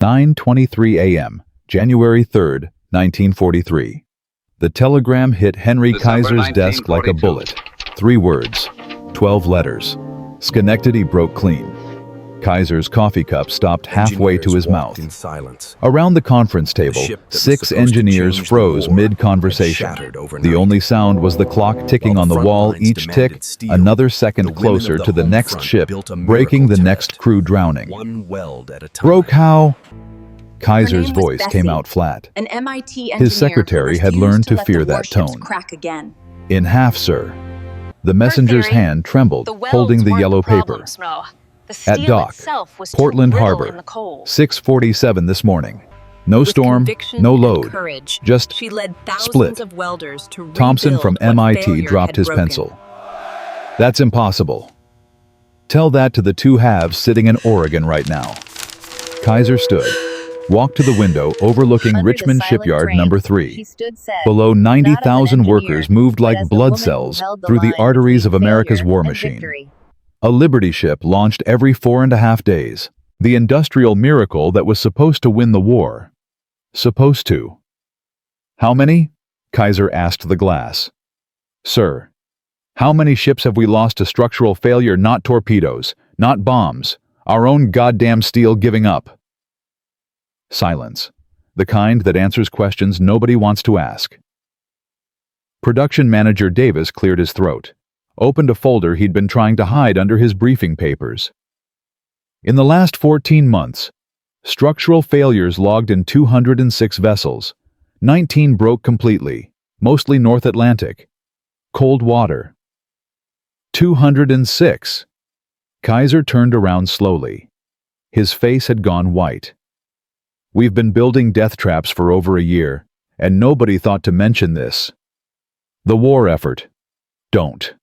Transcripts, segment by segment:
9:23 a.m., January 3rd, 1943. The telegram hit Henry December Kaiser's desk like a 1942. bullet. 3 words, 12 letters. Schenectady broke clean. Kaiser's coffee cup stopped halfway to his mouth. In silence. Around the conference table, ship that was 6 supposed to engineers change the froze war mid-conversation. had shattered overnight. The only sound was the clock ticking While on the the front wall, lines each demanded tick, steel, another the second women closer of the to the home next front ship, built a breaking the miracle next test. crew drowning. One weld at a time. Broke how? Kaiser's Her name was voice came Bessie, out flat. An MIT engineer His secretary who had refused learned to let fear the that warships tone. crack again. In half, sir. The messenger's theory, hand trembled, The welds holding the weren't yellow problem, paper. Snow. The At steel dock, itself was Portland too brittle Harbor, in the cold. 6:47 this morning. No With storm, conviction no and load. courage, Just she led thousands split. of welders to Thompson from rebuild what MIT failure dropped had his broken. pencil. That's impossible. Tell that to the 2 halves sitting in Oregon right now. Kaiser stood, walked to the window overlooking Under the Richmond silent Shipyard rain, number She 3. stood said, Below not as an 90,000 engineer, workers moved but like as the blood woman who cells held the through the line arteries of between America's failure war and machine. victory. A Liberty ship launched every 4.5 days. The industrial miracle that was supposed to win the war. Supposed to. How many? Kaiser asked the glass. Sir, how many ships have we lost to structural failure, not torpedoes, not bombs, our own goddamn steel giving up? Silence. The kind that answers questions nobody wants to ask. Production manager Davis cleared his throat, opened a folder he'd been trying to hide under his briefing papers. In the last 14 months, structural failures logged in 206 vessels. 19 broke completely, mostly North Atlantic. Cold water. 206. Kaiser turned around slowly. His face had gone white. We've been building death traps for over a year, and nobody thought to mention this. The war effort. Don't.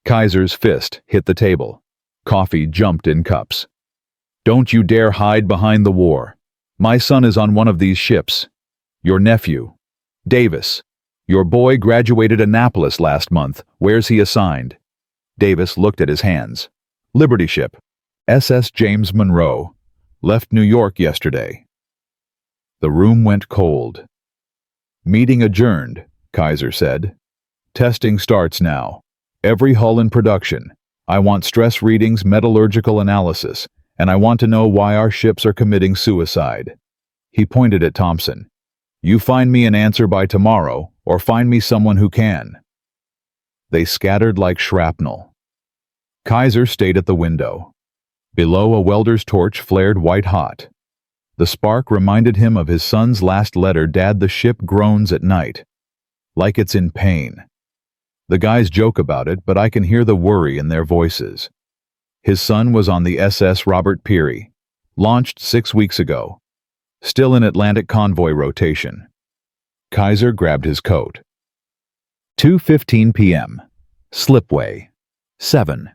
Kaiser's fist hit the table. Coffee jumped in cups. Don't you dare hide behind the war. My son is on one of these ships. Your nephew, Davis. Your boy graduated Annapolis last month. Where's he assigned? Davis looked at his hands. Liberty ship. SS James Monroe. Left New York yesterday. The room went cold. Meeting adjourned, Kaiser said. Testing starts now. Every hull in production. I want stress readings, metallurgical analysis, and I want to know why our ships are committing suicide. He pointed at Thompson. You find me an answer by tomorrow, or find me someone who can. They scattered like shrapnel. Kaiser stayed at the window. Below, a welder's torch flared white-hot. The spark reminded him of his son's last letter. Dad, the ship groans at night. Like it's in pain. The guys joke about it, but I can hear the worry in their voices. His son was on the SS Robert Peary, launched 6 weeks ago. Still in Atlantic convoy rotation. Kaiser grabbed his coat. 2:15 p.m. Slipway. 7.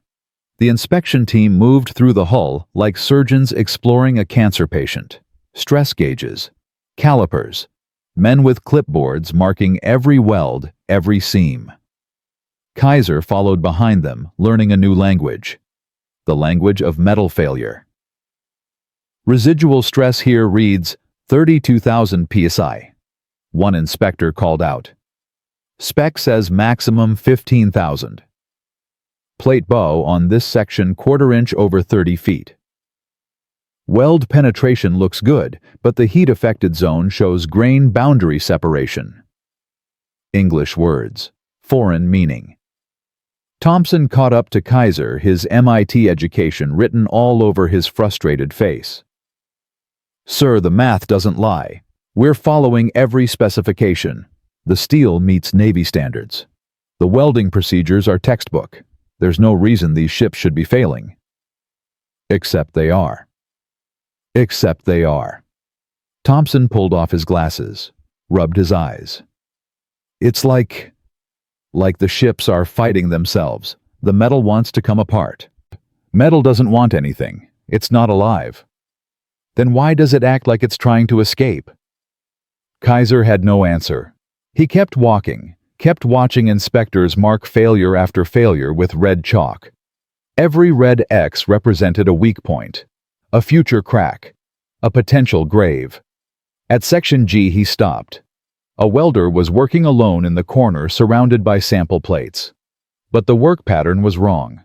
The inspection team moved through the hull like surgeons exploring a cancer patient. Stress gauges, calipers, men with clipboards marking every weld, every seam. Kaiser followed behind them, learning a new language. The language of metal failure. Residual stress here reads 32,000 psi. One inspector called out. Spec says maximum 15,000. Plate bow on this section 1/4 inch over 30 feet. Weld penetration looks good, but the heat-affected zone shows grain boundary separation. English words, foreign meaning. Thompson caught up to Kaiser, his MIT education written all over his frustrated face. Sir, the math doesn't lie. We're following every specification. The steel meets Navy standards. The welding procedures are textbook. There's no reason these ships should be failing. Except they are. Except they are. Thompson pulled off his glasses, rubbed his eyes. It's like the ships are fighting themselves. The metal wants to come apart. Metal doesn't want anything. It's not alive. Then why does it act like it's trying to escape? Kaiser had no answer. He kept walking, kept watching inspectors mark failure after failure with red chalk. Every red X represented a weak point, a future crack, A potential grave. At section G he stopped. A welder was working alone in the corner surrounded by sample plates. But the work pattern was wrong.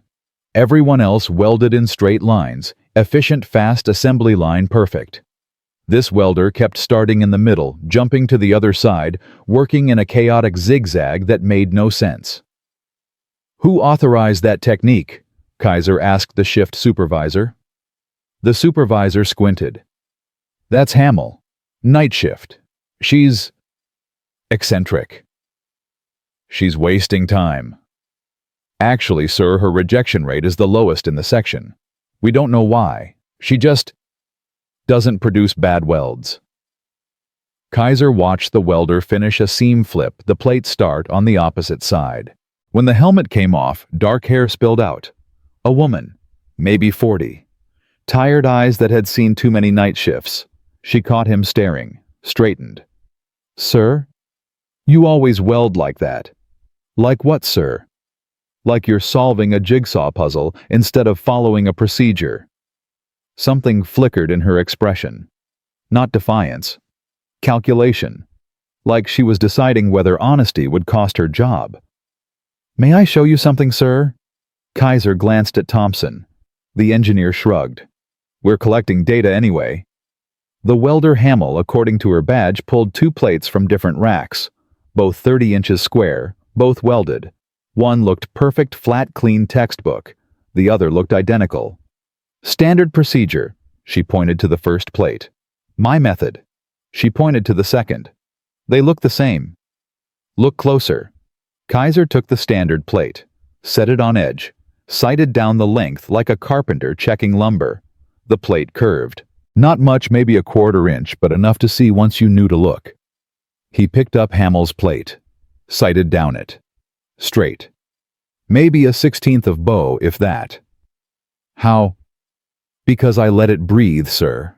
Everyone else welded in straight lines, efficient fast assembly line perfect. This welder kept starting in the middle, jumping to the other side, working in a chaotic zigzag that made no sense. "Who authorized that technique?" Kaiser asked the shift supervisor. The supervisor squinted. "That's Hamill. Night shift. She's eccentric. She's wasting time. Actually, sir, her rejection rate is the lowest in the section. We don't know why. She just doesn't produce bad welds." Kaiser watched the welder finish a seam flip, the plate start on the opposite side. When the helmet came off, dark hair spilled out. A woman, maybe 40. Tired eyes that had seen too many night shifts. She caught him staring, straightened. "Sir? You always weld like that." "Like what, sir?" "Like you're solving a jigsaw puzzle instead of following a procedure." Something flickered in her expression. Not defiance. Calculation. Like she was deciding whether honesty would cost her job. "May I show you something, sir?" Kaiser glanced at Thompson. The engineer shrugged. "We're collecting data anyway." The welder Hamill, according to her badge, pulled 2 plates from different racks, both 30 inches square, both welded. One looked perfect, flat, clean textbook. The other looked identical. "Standard procedure," she pointed to the first plate. "My method." She pointed to the second. "They look the same." "Look closer." Kaiser took the standard plate, set it on edge, sighted down the length like a carpenter checking lumber. The plate curved. Not much, maybe a 1/4 inch, but enough to see once you knew to look. He picked up Hamill's plate, sighted down it. Straight. Maybe a 1/16 of bow, if that. "How?" "Because I let it breathe, sir."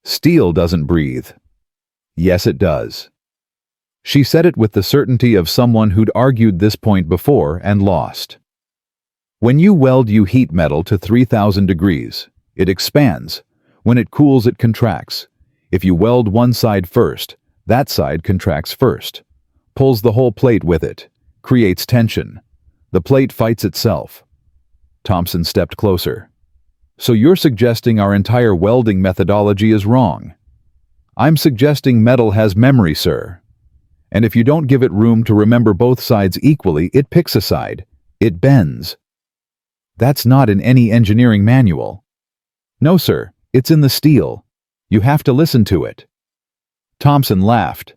"Steel doesn't breathe." "Yes, it does." She said it with the certainty of someone who'd argued this point before and lost. When you weld, you heat metal to 3,000 degrees. It expands. When it cools, it contracts. If you weld one side first, that side contracts first. Pulls the whole plate with it. Creates tension. The plate fights itself. Thompson stepped closer. "So you're suggesting our entire welding methodology is wrong?" "I'm suggesting metal has memory, sir. And if you don't give it room to remember both sides equally, it picks a side. It bends." "That's not in any engineering manual." "No, sir. It's in the steel. You have to listen to it." Thompson laughed.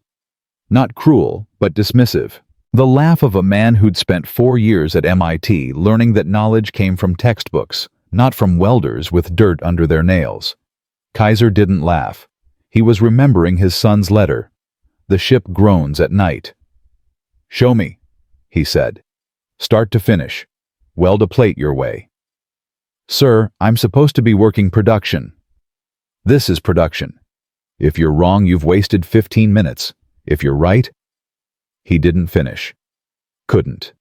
Not cruel, but dismissive. The laugh of a man who'd spent 4 years at MIT learning that knowledge came from textbooks, not from welders with dirt under their nails. Kaiser didn't laugh. He was remembering his son's letter. The ship groans at night. "Show me," he said. "Start to finish. Weld a plate your way." "Sir, I'm supposed to be working production." "This is production. If you're wrong, you've wasted 15 minutes. If you're right..." He didn't finish. Couldn't.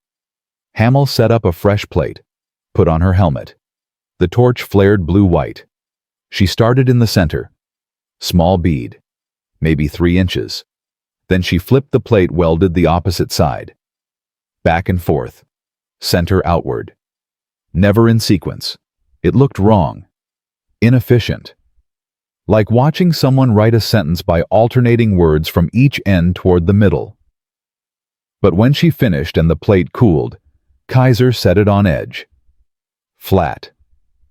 Hamill set up a fresh plate, put on her helmet. The torch flared blue-white. She started in the center. Small bead. Maybe 3 inches. Then she flipped the plate, welded the opposite side. Back and forth. Center outward. Never in sequence. It looked wrong. Inefficient. Like watching someone write a sentence by alternating words from each end toward the middle. But when she finished and the plate cooled, Kaiser set it on edge. Flat.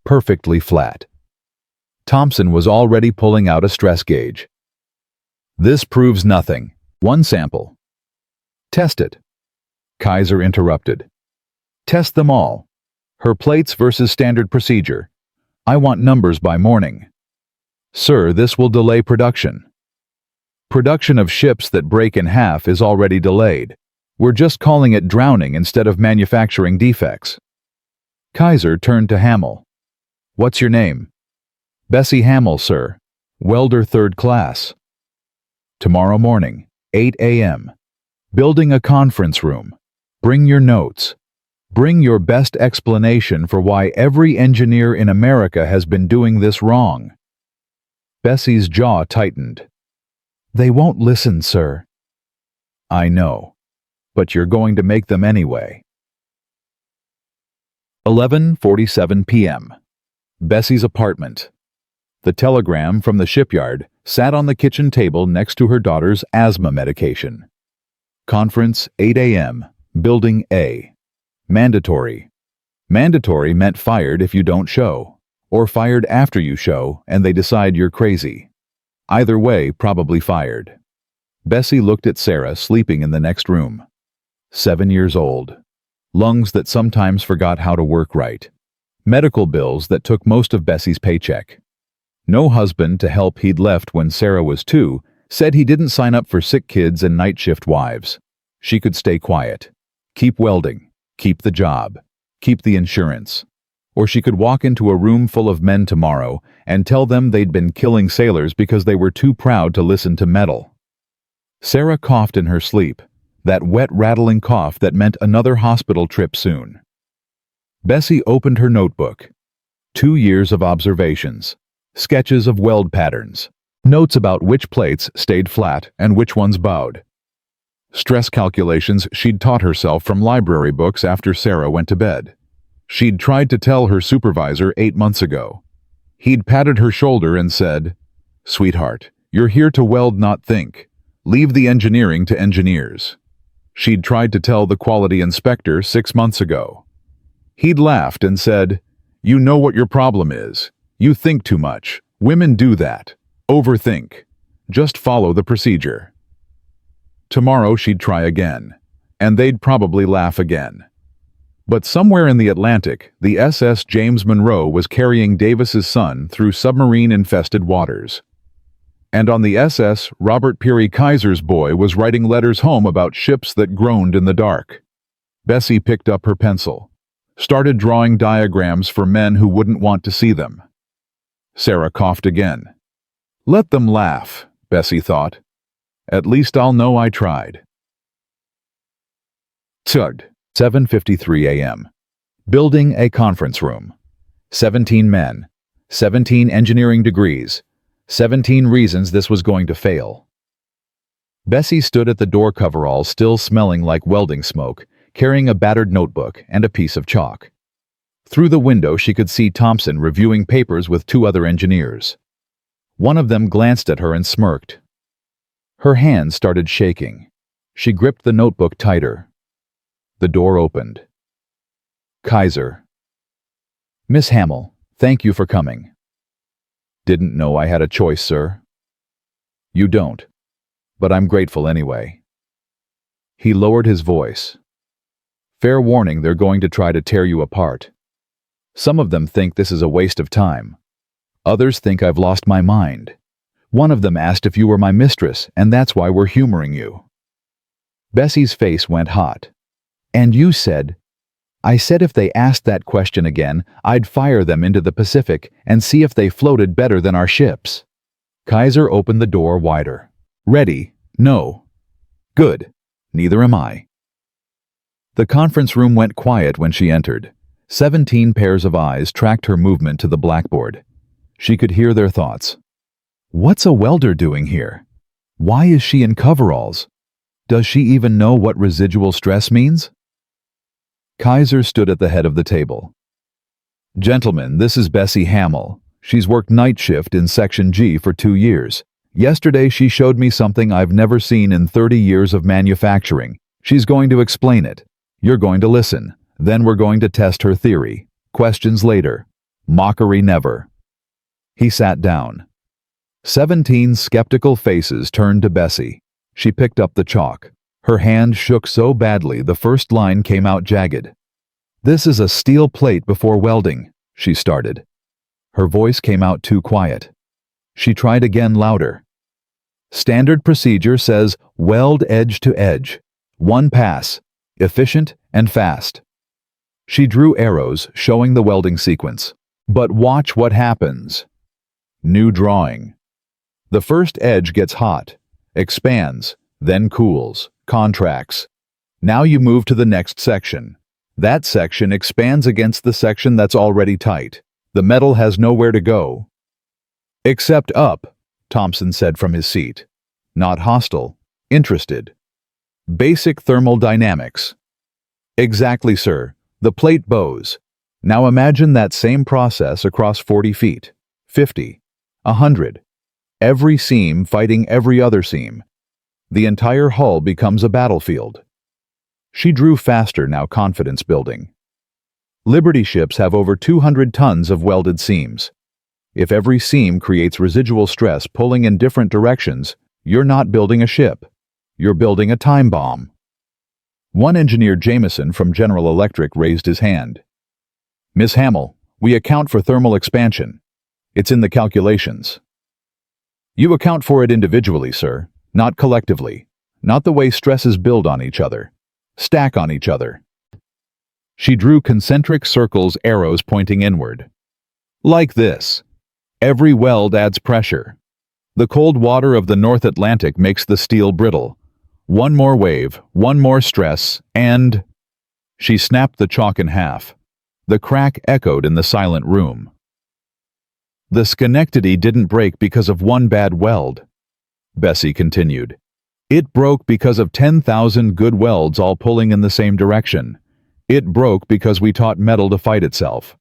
Perfectly flat. Thompson was already pulling out a stress gauge. "This proves nothing. One sample." "Test it." Kaiser interrupted. "Test them all. Her plates versus standard procedure. I want numbers by morning." "Sir, this will delay production." "Production of ships that break in half is already delayed. We're just calling it drowning instead of manufacturing defects." Kaiser turned to Hamill. "What's your name?" "Bessie Hamill, sir. Welder 3rd class." "Tomorrow morning, 8 a.m. Building a conference room. Bring your notes. Bring your best explanation for why every engineer in America has been doing this wrong." Bessie's jaw tightened. They won't listen, sir. I know, but you're going to make them anyway. 11:47 p.m. Bessie's apartment. The telegram from the shipyard sat on the kitchen table next to her daughter's asthma medication. Conference 8 a.m. Building A. Mandatory. Mandatory meant fired if you don't show, or fired after you show and they decide you're crazy. Either way, probably fired. Bessie looked at Sarah sleeping in the next room. 7 years old. Lungs that sometimes forgot how to work right. Medical bills that took most of Bessie's paycheck. No husband to help. He'd left when Sarah was 2, said he didn't sign up for sick kids and night shift wives. She could stay quiet. Keep welding. Keep the job. Keep the insurance. Or she could walk into a room full of men tomorrow and tell them they'd been killing sailors because they were too proud to listen to metal. Sarah coughed in her sleep, that wet, rattling cough that meant another hospital trip soon. Bessie opened her notebook. 2 years of observations, sketches of weld patterns, notes about which plates stayed flat and which ones bowed. Stress calculations she'd taught herself from library books after Sarah went to bed. She'd tried to tell her supervisor 8 months ago. He'd patted her shoulder and said, "Sweetheart, you're here to weld, not think. Leave the engineering to engineers." She'd tried to tell the quality inspector 6 months ago. He'd laughed and said, "You know what your problem is. You think too much. Women do that. Overthink. Just follow the procedure." Tomorrow she'd try again, and they'd probably laugh again. But somewhere in the Atlantic, the SS James Monroe was carrying Davis's son through submarine-infested waters. And on the SS, Robert Peary Kaiser's boy was writing letters home about ships that groaned in the dark. Bessie picked up her pencil, started drawing diagrams for men who wouldn't want to see them. Sarah coughed again. Let them laugh, Bessie thought. At least I'll know I tried. Tugged. 7:53 a.m. Building a conference room. 17 men. 17 engineering degrees. 17 reasons this was going to fail. Bessie stood at the door coverall, still smelling like welding smoke, carrying a battered notebook and a piece of chalk. Through the window she could see Thompson reviewing papers with 2 other engineers. One of them glanced at her and smirked. Her hands started shaking. She gripped the notebook tighter. The door opened. Kaiser. Miss Hamill, thank you for coming. Didn't know I had a choice, sir. You don't, but I'm grateful anyway. He lowered his voice. Fair warning, they're going to try to tear you apart. Some of them think this is a waste of time. Others think I've lost my mind. One of them asked if you were my mistress, and that's why we're humoring you. Bessie's face went hot. And you said, I said if they asked that question again, I'd fire them into the Pacific and see if they floated better than our ships. Kaiser opened the door wider. Ready? No. Good. Neither am I. The conference room went quiet when she entered. 17 pairs of eyes tracked her movement to the blackboard. She could hear their thoughts. What's a welder doing here? Why is she in coveralls? Does she even know what residual stress means? Kaiser stood at the head of the table. Gentlemen, this is Bessie Hamill. She's worked night shift in Section G for 2 years. Yesterday she showed me something I've never seen in 30 years of manufacturing. She's going to explain it. You're going to listen. Then we're going to test her theory. Questions later. Mockery never. He sat down. 17 skeptical faces turned to Bessie. She picked up the chalk. Her hand shook so badly the first line came out jagged. This is a steel plate before welding, she started. Her voice came out too quiet. She tried again louder. Standard procedure says weld edge to edge. 1 pass. Efficient and fast. She drew arrows showing the welding sequence. But watch what happens. New drawing. The first edge gets hot, expands, then cools, contracts. Now you move to the next section. That section expands against the section that's already tight. The metal has nowhere to go. Except up, Thompson said from his seat. Not hostile, interested. Basic thermal dynamics. Exactly, sir. The plate bows. Now imagine that same process across 40 feet, 50, 100. Every seam fighting every other seam. The entire hull becomes a battlefield. She drew faster now, confidence building. Liberty ships have over 200 tons of welded seams. If every seam creates residual stress pulling in different directions, you're not building a ship. You're building a time bomb. One engineer, Jameson from General Electric, raised his hand. Miss Hamill, we account for thermal expansion. It's in the calculations. You account for it individually, sir, not collectively. Not the way stresses build on each other. Stack on each other. She drew concentric circles, arrows pointing inward. Like this. Every weld adds pressure. The cold water of the North Atlantic makes the steel brittle. One more wave, one more stress, and... She snapped the chalk in half. The crack echoed in the silent room. The Schenectady didn't break because of one bad weld, Bessie continued. It broke because of 10,000 good welds all pulling in the same direction. It broke because we taught metal to fight itself.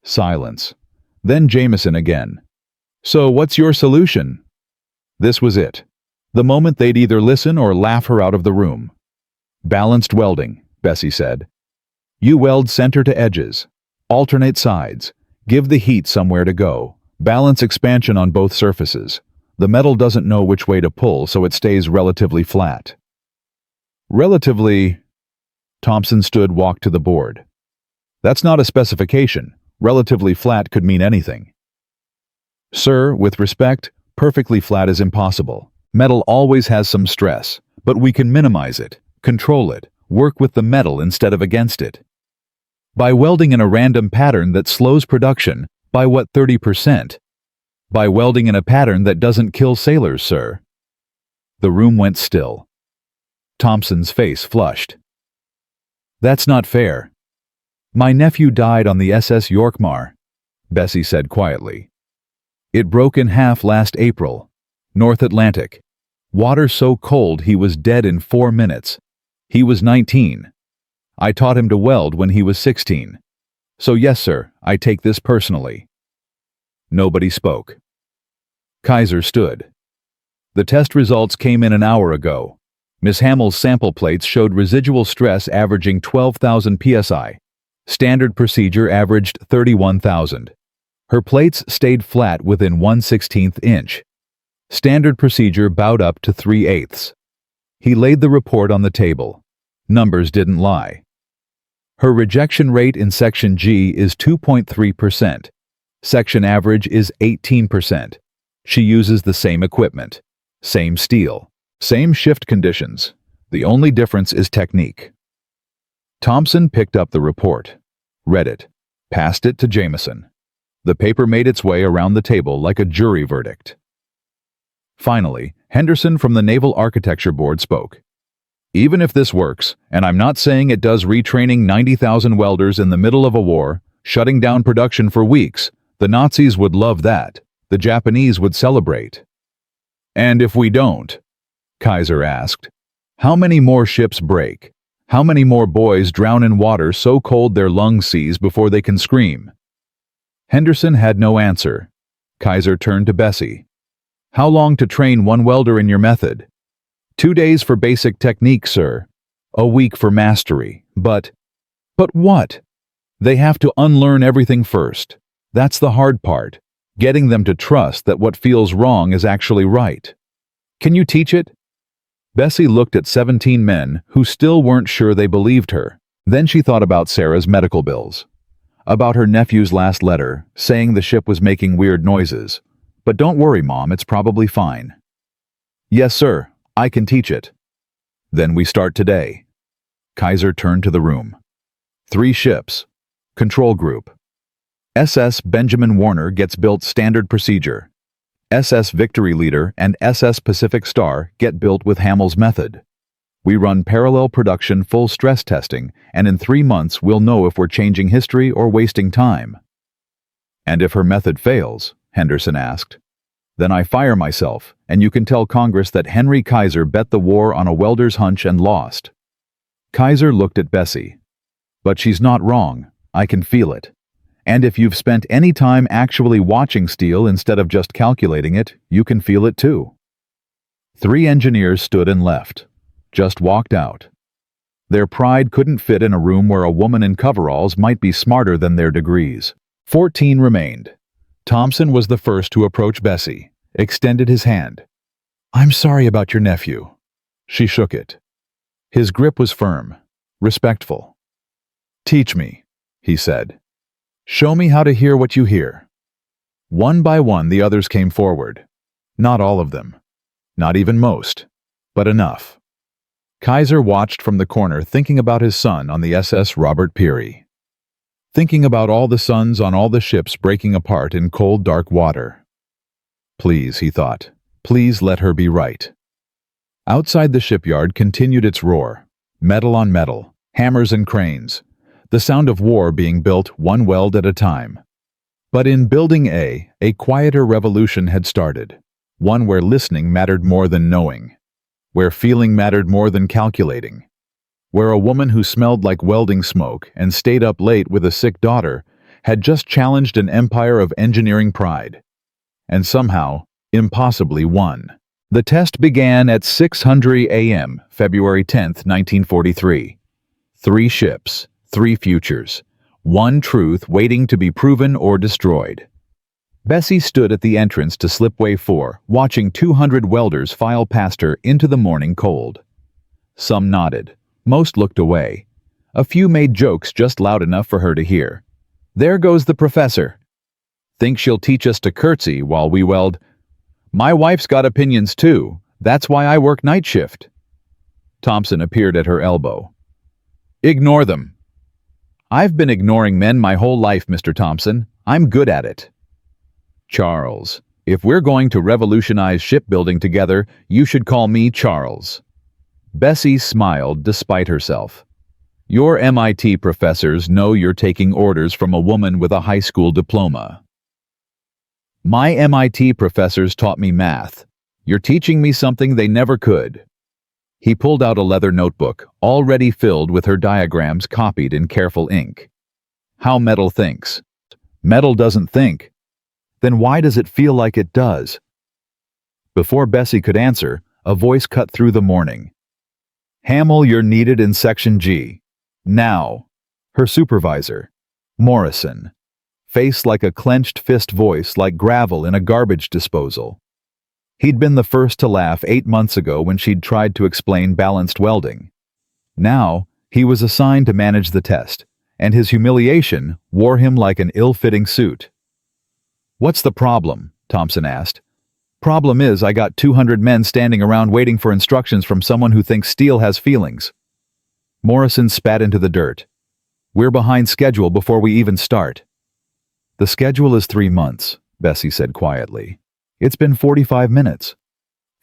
Silence. Then Jameson again. So what's your solution? This was it. The moment they'd either listen or laugh her out of the room. Balanced welding, Bessie said. You weld center to edges. Alternate sides. Give the heat somewhere to go. Balance expansion on both surfaces. The metal doesn't know which way to pull, so it stays relatively flat. Relatively... Thompson walked to the board. That's not a specification. Relatively flat could mean anything. Sir, with respect, perfectly flat is impossible. Metal always has some stress, but we can minimize it, control it, work with the metal instead of against it. By welding in a random pattern that slows production by 30%? By welding in a pattern that doesn't kill sailors, sir. The room went still. Thompson's face flushed. That's not fair. My nephew died on the SS Yorkmar, Bessie said quietly. It broke in half last April. North Atlantic. Water so cold he was dead in 4 minutes. He was 19. I taught him to weld when he was 16. So yes, sir, I take this personally. Nobody spoke. Kaiser stood. The test results came in an hour ago. Miss Hamill's sample plates showed residual stress averaging 12,000 psi. Standard procedure averaged 31,000. Her plates stayed flat within 1/16 inch. Standard procedure bowed up to 3/8. He laid the report on the table. Numbers didn't lie. Her rejection rate in Section G is 2.3%. Section average is 18%. She uses the same equipment, same steel, same shift conditions. The only difference is technique. Thompson picked up the report, read it, passed it to Jameson. The paper made its way around the table like a jury verdict. Finally, Henderson from the Naval Architecture Board spoke. Even if this works, and I'm not saying it does, retraining 90,000 welders in the middle of a war, shutting down production for weeks, the Nazis would love that. The Japanese would celebrate. And if we don't? Kaiser asked. How many more ships break? How many more boys drown in water so cold their lungs seize before they can scream? Henderson had no answer. Kaiser turned to Bessie. How long to train one welder in your method? 2 days for basic technique, sir. A week for mastery. But what? They have to unlearn everything first. That's the hard part. Getting them to trust that what feels wrong is actually right. Can you teach it? Bessie looked at 17 men who still weren't sure they believed her. Then she thought about Sarah's medical bills. About her nephew's last letter, saying the ship was making weird noises. But don't worry, Mom, it's probably fine. Yes, sir, I can teach it. Then we start today. Kaiser turned to the room. 3 ships. Control group. SS Benjamin Warner gets built standard procedure. SS Victory Leader and SS Pacific Star get built with Hamill's method. We run parallel production full stress testing, and in 3 months we'll know if we're changing history or wasting time. And if her method fails, Henderson asked. Then I fire myself, and you can tell Congress that Henry Kaiser bet the war on a welder's hunch and lost. Kaiser looked at Bessie. But she's not wrong. I can feel it. And if you've spent any time actually watching steel instead of just calculating it, you can feel it too. 3 engineers stood and left. Just walked out. Their pride couldn't fit in a room where a woman in coveralls might be smarter than their degrees. 14 remained. Thompson was the first to approach Bessie, extended his hand. "I'm sorry about your nephew." She shook it. His grip was firm, respectful. "Teach me," he said. "Show me how to hear what you hear." One by one the others came forward. Not all of them. Not even most. But enough. Kaiser watched from the corner, thinking about his son on the SS Robert Peary. Thinking about all the suns on all the ships breaking apart in cold, dark water. Please, he thought, please let her be right. Outside the shipyard continued its roar, metal on metal, hammers and cranes, the sound of war being built one weld at a time. But in Building A quieter revolution had started, one where listening mattered more than knowing, where feeling mattered more than calculating, where a woman who smelled like welding smoke and stayed up late with a sick daughter had just challenged an empire of engineering pride, and somehow, impossibly won. The test began at 6:00 a.m., February 10, 1943. 3 ships, 3 futures, 1 truth waiting to be proven or destroyed. Bessie stood at the entrance to Slipway 4, watching 200 welders file past her into the morning cold. Some nodded. Most looked away. A few made jokes just loud enough for her to hear. "There goes the professor. Think she'll teach us to curtsy while we weld? My wife's got opinions too. That's why I work night shift." Thompson appeared at her elbow. "Ignore them." "I've been ignoring men my whole life, Mr. Thompson. I'm good at it." "Charles, if we're going to revolutionize shipbuilding together, you should call me Charles." Bessie smiled despite herself. "Your MIT professors know you're taking orders from a woman with a high school diploma." "My MIT professors taught me math. You're teaching me something they never could." He pulled out a leather notebook, already filled with her diagrams copied in careful ink. "How metal thinks." "Metal doesn't think." "Then why does it feel like it does?" Before Bessie could answer, a voice cut through the morning. "Hamill, you're needed in Section G. Now." Her supervisor, Morrison. Face like a clenched fist, voice like gravel in a garbage disposal. He'd been the first to laugh 8 months ago when she'd tried to explain balanced welding. Now, he was assigned to manage the test, and his humiliation wore him like an ill-fitting suit. "What's the problem?" Thompson asked. "Problem is, I got 200 men standing around waiting for instructions from someone who thinks steel has feelings." Morrison spat into the dirt. "We're behind schedule before we even start." "The schedule is 3 months, Bessie said quietly. "It's been 45 minutes.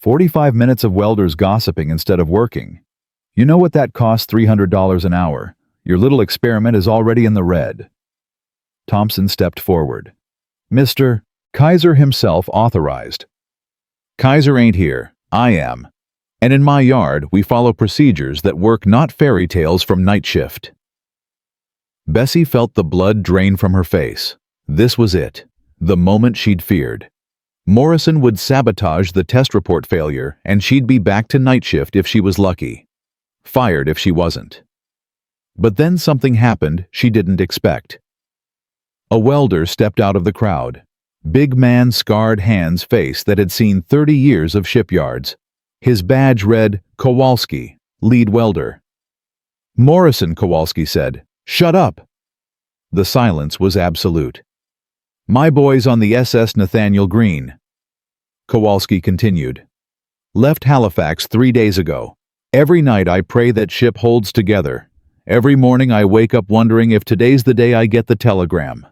45 minutes of welders gossiping instead of working. You know what that costs? $300 an hour. Your little experiment is already in the red." Thompson stepped forward. "Mr. Kaiser himself authorized." "Kaiser ain't here. I am. And in my yard, we follow procedures that work, not fairy tales from night shift." Bessie felt the blood drain from her face. This was it. The moment she'd feared. Morrison would sabotage the test report failure, and she'd be back to night shift if she was lucky. Fired if she wasn't. But then something happened she didn't expect. A welder stepped out of the crowd. Big man, scarred hands, face that had seen 30 years of shipyards. His badge read, "Kowalski, lead welder." "Morrison," Kowalski said. "Shut up." The silence was absolute. "My boy's on the SS Nathaniel Greene." Kowalski continued. "Left Halifax 3 days ago. Every night I pray that ship holds together. Every morning I wake up wondering if today's the day I get the telegram."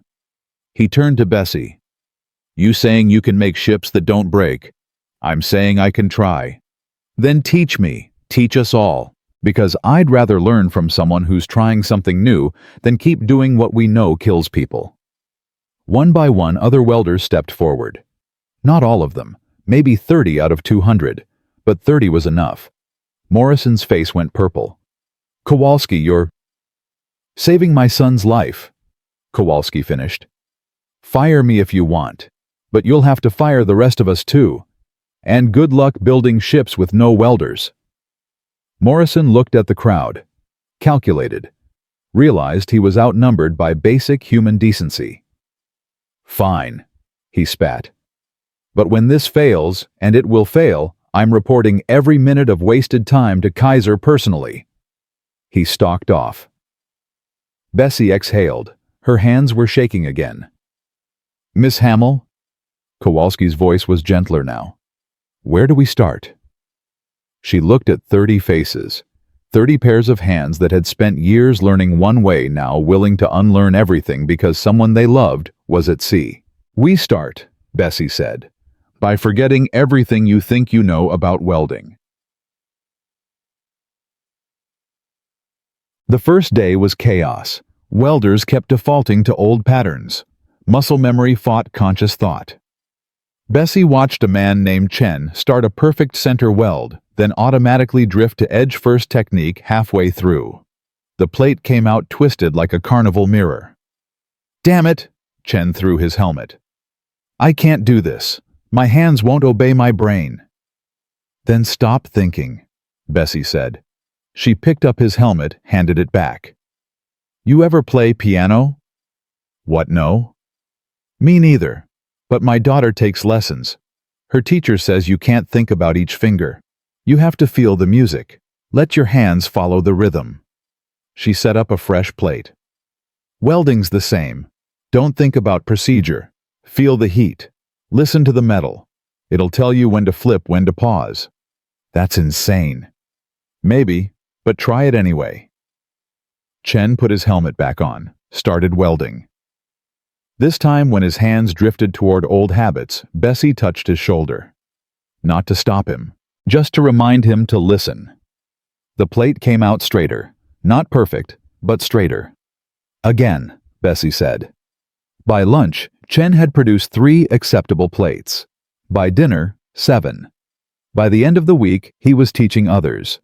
He turned to Bessie. "You saying you can make ships that don't break? I'm saying I can try. Then teach me, teach us all, because I'd rather learn from someone who's trying something new than keep doing what we know kills people." One by one, other welders stepped forward. Not all of them, maybe 30 out of 200, but 30 was enough. Morrison's face went purple. "Kowalski, you're saving my son's life," Kowalski finished. "Fire me if you want, but you'll have to fire the rest of us too. And good luck building ships with no welders." Morrison looked at the crowd, calculated, realized he was outnumbered by basic human decency. "Fine," he spat. "But when this fails, and it will fail, I'm reporting every minute of wasted time to Kaiser personally." He stalked off. Bessie exhaled. Her hands were shaking again. "Miss Hamill?" Kowalski's voice was gentler now. "Where do we start?" She looked at 30 faces, 30 pairs of hands that had spent years learning one way, now willing to unlearn everything because someone they loved was at sea. "We start," Bessie said, "by forgetting everything you think you know about welding." The first day was chaos. Welders kept defaulting to old patterns. Muscle memory fought conscious thought. Bessie watched a man named Chen start a perfect center weld, then automatically drift to edge-first technique halfway through. The plate came out twisted like a carnival mirror. "Damn it!" Chen threw his helmet. "I can't do this. My hands won't obey my brain." "Then stop thinking," Bessie said. She picked up his helmet, handed it back. "You ever play piano?" "What, no?" "Me neither. But my daughter takes lessons. Her teacher says you can't think about each finger. You have to feel the music. Let your hands follow the rhythm." She set up a fresh plate. "Welding's the same. Don't think about procedure. Feel the heat. Listen to the metal. It'll tell you when to flip, when to pause." "That's insane." "Maybe, but try it anyway." Chen put his helmet back on, started welding. This time, when his hands drifted toward old habits, Bessie touched his shoulder. Not to stop him, just to remind him to listen. The plate came out straighter. Not perfect, but straighter. "Again," Bessie said. By lunch, Chen had produced 3 acceptable plates. By dinner, 7. By the end of the week, he was teaching others.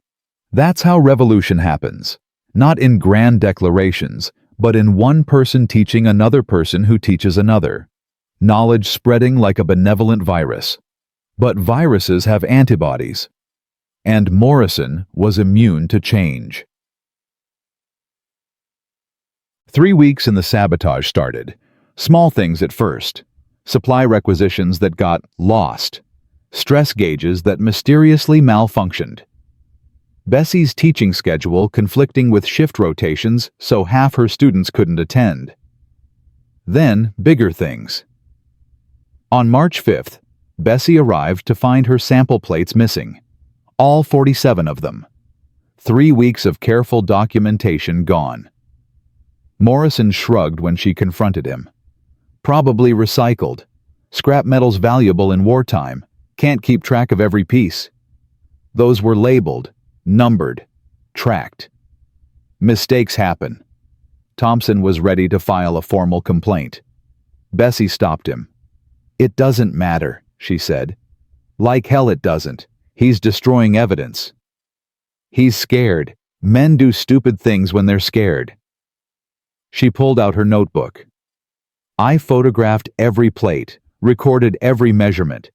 That's how revolution happens. Not in grand declarations, but in one person teaching another person who teaches another. Knowledge spreading like a benevolent virus. But viruses have antibodies. And Morrison was immune to change. 3 weeks in the sabotage started. Small things at first. Supply requisitions that got lost. Stress gauges that mysteriously malfunctioned. Bessie's teaching schedule conflicting with shift rotations so half her students couldn't attend. Then, bigger things. On March 5th, Bessie arrived to find her sample plates missing. All 47 of them. 3 weeks of careful documentation gone. Morrison shrugged when she confronted him. "Probably recycled. Scrap metal's valuable in wartime. Can't keep track of every piece." Those were labeled, numbered, tracked. Mistakes happen. Thompson was ready to file a formal complaint. Bessie stopped him. "It doesn't matter," she said. "Like hell it doesn't. He's destroying evidence." "He's scared. Men do stupid things when they're scared." She pulled out her notebook. "I photographed every plate, recorded every measurement.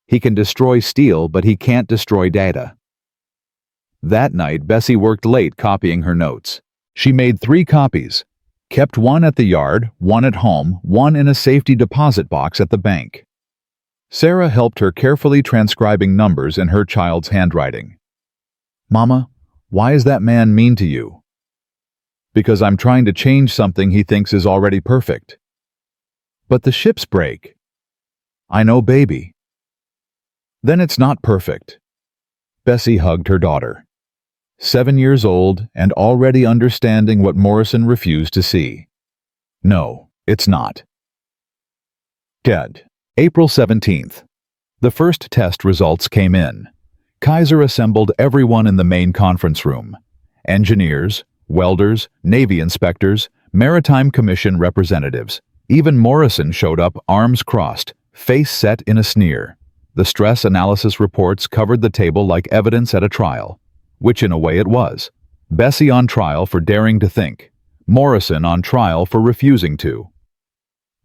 He can destroy steel, but he can't destroy data." That night, Bessie worked late copying her notes. She made 3 copies, kept one at the yard, one at home, one in a safety deposit box at the bank. Sarah helped her carefully transcribing numbers in her child's handwriting. "Mama, why is that man mean to you?" "Because I'm trying to change something he thinks is already perfect." "But the ships break." "I know, baby." "Then it's not perfect." Bessie hugged her daughter. 7 years old and already understanding what Morrison refused to see. "No, it's not." Dead. April 17th. The first test results came in. Kaiser assembled everyone in the main conference room. Engineers, welders, Navy inspectors, Maritime Commission representatives. Even Morrison showed up, arms crossed, face set in a sneer. The stress analysis reports covered the table like evidence at a trial, which in a way it was. Bessie on trial for daring to think. Morrison on trial for refusing to.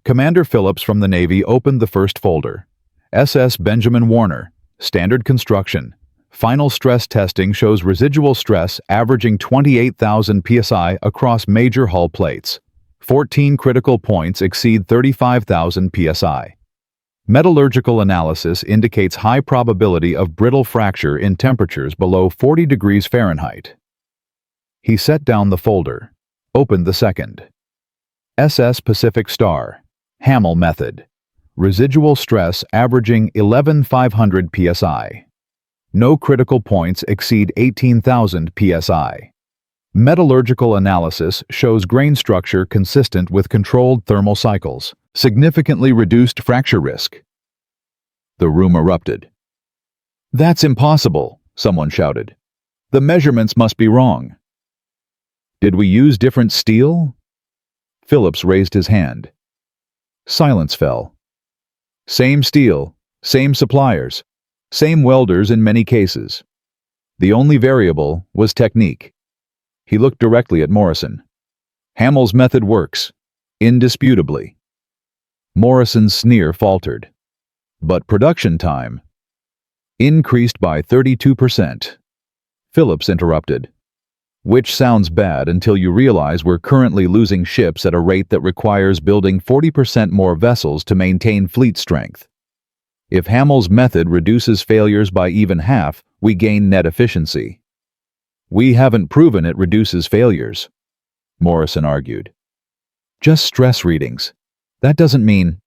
Commander Phillips from the Navy opened the first folder. SS Benjamin Warner, standard construction. Final stress testing shows residual stress averaging 28,000 psi across major hull plates. 14 critical points exceed 35,000 psi. Metallurgical analysis indicates high probability of brittle fracture in temperatures below 40 degrees Fahrenheit. He set down the folder, opened the second. SS Pacific Star, Hamill method. Residual stress averaging 11,500 psi. No critical points exceed 18,000 psi. Metallurgical analysis shows grain structure consistent with controlled thermal cycles, significantly reduced fracture risk. The room erupted. "That's impossible," someone shouted. "The measurements must be wrong." "Did we use different steel?" Phillips raised his hand. Silence fell. "Same steel, same suppliers, same welders in many cases. The only variable was technique." He looked directly at Morrison. "Hamill's method works, indisputably." Morrison's sneer faltered. "But production time increased by 32%. Phillips interrupted. "Which sounds bad until you realize we're currently losing ships at a rate that requires building 40% more vessels to maintain fleet strength. If Hamill's method reduces failures by even half, we gain net efficiency." "We haven't proven it reduces failures," Morrison argued. "Just stress readings. That doesn't mean—"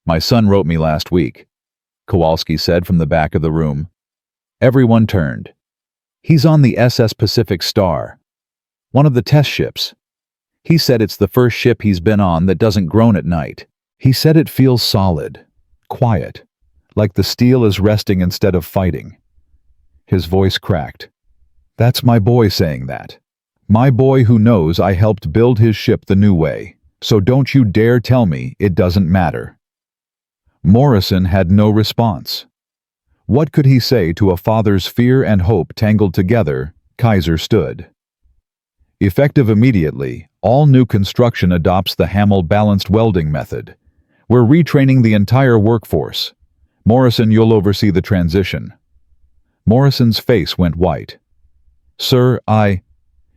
"My son wrote me last week," Kowalski said from the back of the room. Everyone turned. "He's on the SS Pacific Star, one of the test ships. He said it's the first ship he's been on that doesn't groan at night. He said it feels solid, quiet, like the steel is resting instead of fighting." His voice cracked. "That's my boy saying that. My boy who knows I helped build his ship the new way. So don't you dare tell me it doesn't matter." Morrison had no response. What could he say to a father's fear and hope tangled together? Kaiser stood. Effective immediately, all new construction adopts the Hamill balanced welding method. We're retraining the entire workforce. Morrison, you'll oversee the transition. Morrison's face went white. "Sir,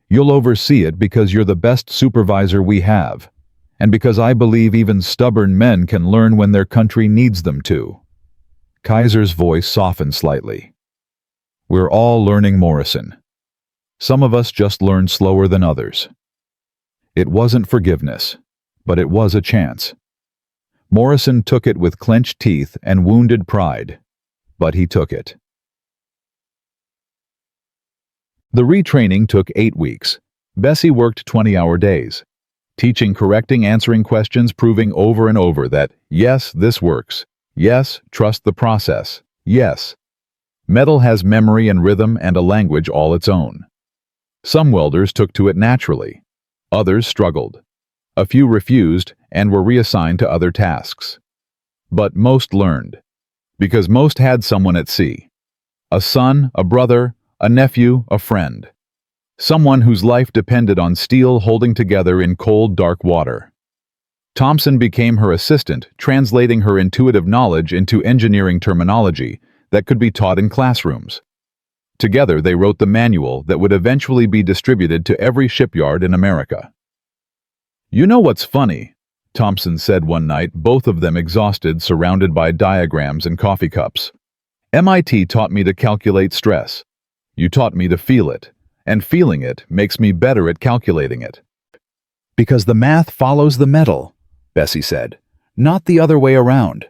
you'll oversee it because you're the best supervisor we have, and because I believe even stubborn men can learn when their country needs them to." Kaiser's voice softened slightly. "We're all learning, Morrison. Some of us just learn slower than others." It wasn't forgiveness, but it was a chance. Morrison took it with clenched teeth and wounded pride, but he took it. The retraining took 8 weeks. Bessie worked 20-hour days, teaching, correcting, answering questions, proving over and over that, yes, this works. Yes, trust the process. Yes. Metal has memory and rhythm and a language all its own. Some welders took to it naturally. Others struggled. A few refused and were reassigned to other tasks. But most learned, because most had someone at sea. A son, a brother, a nephew, a friend. Someone whose life depended on steel holding together in cold, dark water. Thompson became her assistant, translating her intuitive knowledge into engineering terminology that could be taught in classrooms. Together, they wrote the manual that would eventually be distributed to every shipyard in America. "You know what's funny?" Thompson said one night, both of them exhausted, surrounded by diagrams and coffee cups. "MIT taught me to calculate stress. You taught me to feel it, and feeling it makes me better at calculating it." "Because the math follows the metal," Bessie said, "not the other way around.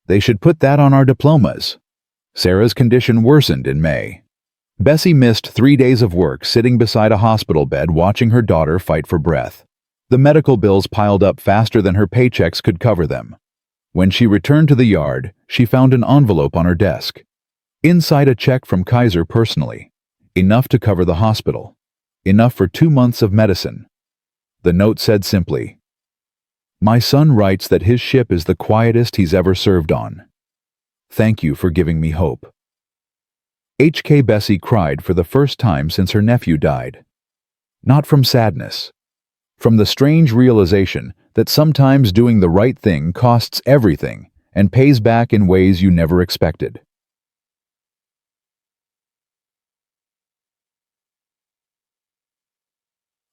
They should put that on our diplomas." Sarah's condition worsened in May. Bessie missed 3 days of work sitting beside a hospital bed watching her daughter fight for breath. The medical bills piled up faster than her paychecks could cover them. When she returned to the yard, she found an envelope on her desk. Inside, a check from Kaiser personally. Enough to cover the hospital. Enough for 2 months of medicine. The note said simply, My son writes that his ship is the quietest he's ever served on. Thank you for giving me hope. H.K. Bessie cried for the first time since her nephew died. Not from sadness. From the strange realization that sometimes doing the right thing costs everything and pays back in ways you never expected.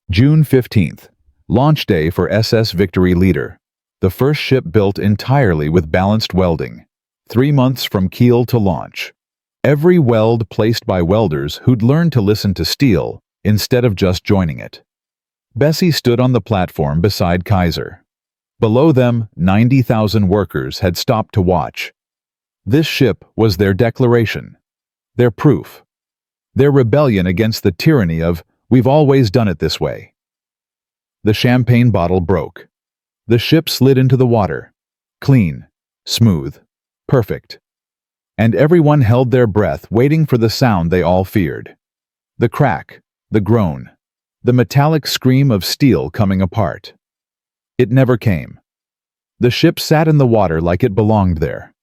June 15th, launch day for SS Victory Leader, the first ship built entirely with balanced welding, 3 months from keel to launch. Every weld placed by welders who'd learned to listen to steel instead of just joining it. Bessie stood on the platform beside Kaiser. Below them, 90,000 workers had stopped to watch. This ship was their declaration, their proof, their rebellion against the tyranny of, "We've always done it this way." The champagne bottle broke. The ship slid into the water, clean, smooth, perfect. And everyone held their breath waiting for the sound they all feared. The crack, the groan, the metallic scream of steel coming apart. It never came. The ship sat in the water like it belonged there.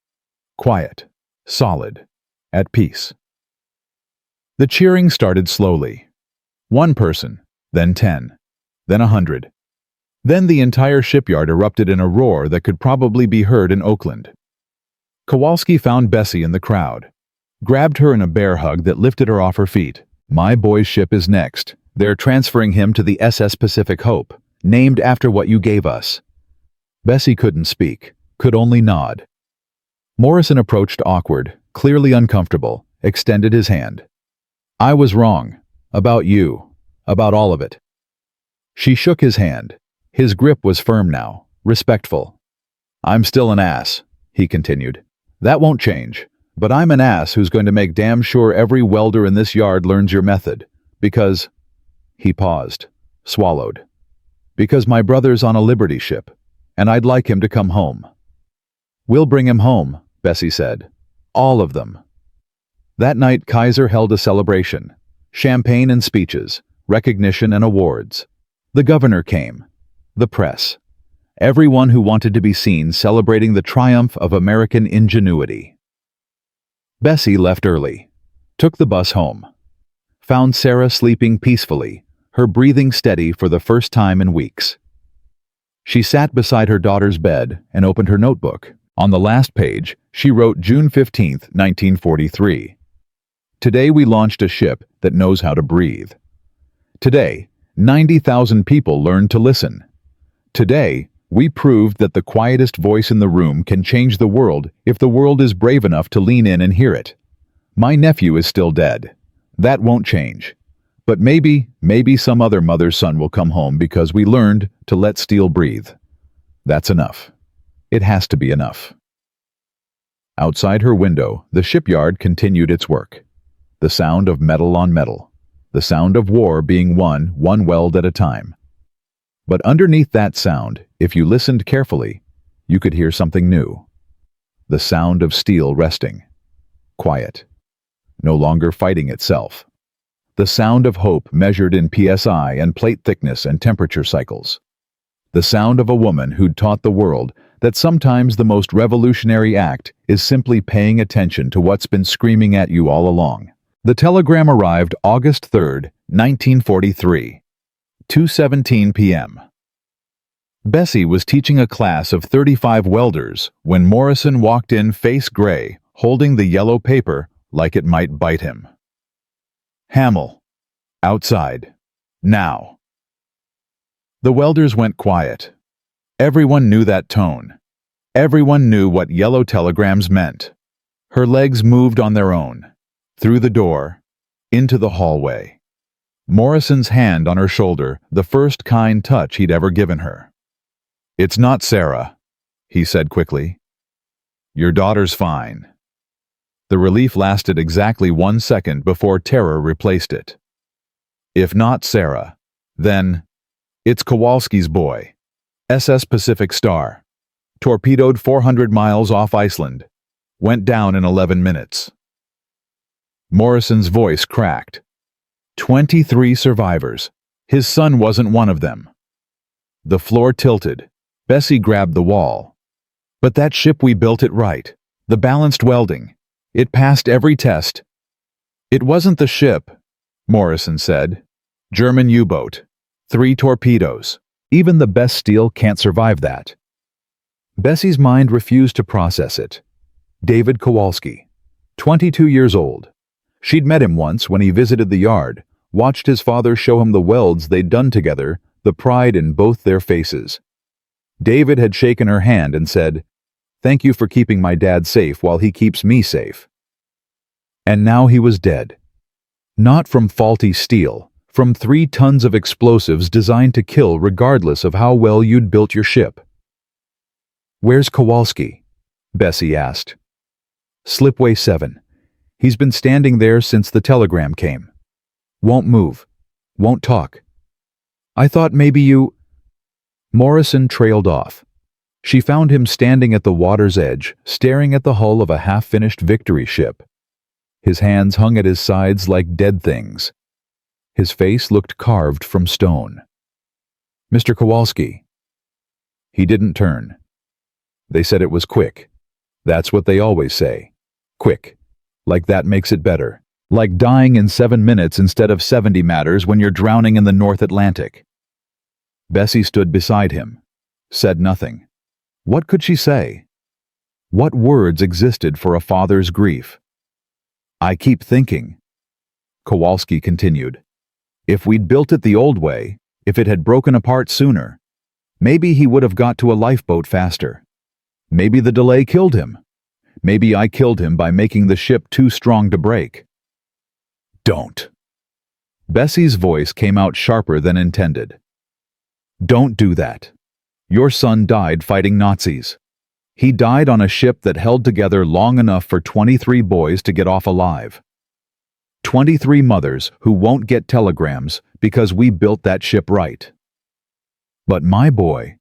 Quiet, solid, at peace. The cheering started slowly. 1 person, then 10, then 100. Then the entire shipyard erupted in a roar that could probably be heard in Oakland. Kowalski found Bessie in the crowd, grabbed her in a bear hug that lifted her off her feet. "My boy's ship is next. They're transferring him to the SS Pacific Hope, named after what you gave us." Bessie couldn't speak, could only nod. Morrison approached awkward, clearly uncomfortable, extended his hand. "I was wrong. About you. About all of it." She shook his hand. His grip was firm now, respectful. "I'm still an ass," he continued. "That won't change, but I'm an ass who's going to make damn sure every welder in this yard learns your method, because—" He paused, swallowed. "Because my brother's on a Liberty ship, and I'd like him to come home." "We'll bring him home," Bessie said. "All of them." That night Kaiser held a celebration. Champagne and speeches, recognition and awards. The governor came. The press. Everyone who wanted to be seen celebrating the triumph of American ingenuity. Bessie left early. Took the bus home. Found Sarah sleeping peacefully, her breathing steady for the first time in weeks. She sat beside her daughter's bed and opened her notebook. On the last page, she wrote June 15th, 1943. "Today we launched a ship that knows how to breathe. Today, 90,000 people learned to listen. Today, we proved that the quietest voice in the room can change the world if the world is brave enough to lean in and hear it. My nephew is still dead. That won't change. But maybe some other mother's son will come home because we learned to let steel breathe. That's enough. It has to be enough." Outside her window, the shipyard continued its work. The sound of metal on metal. The sound of war being won, one weld at a time. But underneath that sound, if you listened carefully, you could hear something new. The sound of steel resting. Quiet. No longer fighting itself. The sound of hope measured in PSI and plate thickness and temperature cycles. The sound of a woman who'd taught the world that sometimes the most revolutionary act is simply paying attention to what's been screaming at you all along. The telegram arrived August 3rd, 1943. 2:17 p.m. Bessie was teaching a class of 35 welders when Morrison walked in face gray, holding the yellow paper like it might bite him. "Hamill. Outside. Now." The welders went quiet. Everyone knew that tone. Everyone knew what yellow telegrams meant. Her legs moved on their own. Through the door. Into the hallway. Morrison's hand on her shoulder, the first kind touch he'd ever given her. "It's not Sarah," he said quickly. "Your daughter's fine." The relief lasted exactly 1 second before terror replaced it. "If not Sarah, then it's Kowalski's boy. SS Pacific Star. Torpedoed 400 miles off Iceland. Went down in 11 minutes. Morrison's voice cracked. 23 survivors. His son wasn't one of them. The floor tilted. Bessie grabbed the wall. But that ship, we built it right. The balanced welding. It passed every test. It wasn't the ship, Morrison said. German U-boat. 3 torpedoes. Even the best steel can't survive that. Bessie's mind refused to process it. David Kowalski, 22 years old. She'd met him once when he visited the yard, watched his father show him the welds they'd done together, the pride in both their faces. David had shaken her hand and said, "Thank you for keeping my dad safe while he keeps me safe." And now he was dead. Not from faulty steel, from 3 tons of explosives designed to kill regardless of how well you'd built your ship. "Where's Kowalski?" Bessie asked. "Slipway 7. He's been standing there since the telegram came. Won't move. Won't talk. I thought maybe you—" Morrison trailed off. She found him standing at the water's edge, staring at the hull of a half-finished Victory ship. His hands hung at his sides like dead things. His face looked carved from stone. "Mr. Kowalski." He didn't turn. They said it was quick. That's what they always say. Quick. Like that makes it better. Like dying in 7 minutes instead of 70 matters when you're drowning in the North Atlantic. Bessie stood beside him. Said nothing. What could she say? What words existed for a father's grief? "I keep thinking," Kowalski continued, "if we'd built it the old way, if it had broken apart sooner, maybe he would have got to a lifeboat faster. Maybe the delay killed him. Maybe I killed him by making the ship too strong to break." "Don't." Bessie's voice came out sharper than intended. "Don't do that. Your son died fighting Nazis. He died on a ship that held together long enough for 23 boys to get off alive. 23 mothers who won't get telegrams because we built that ship right. But my boy,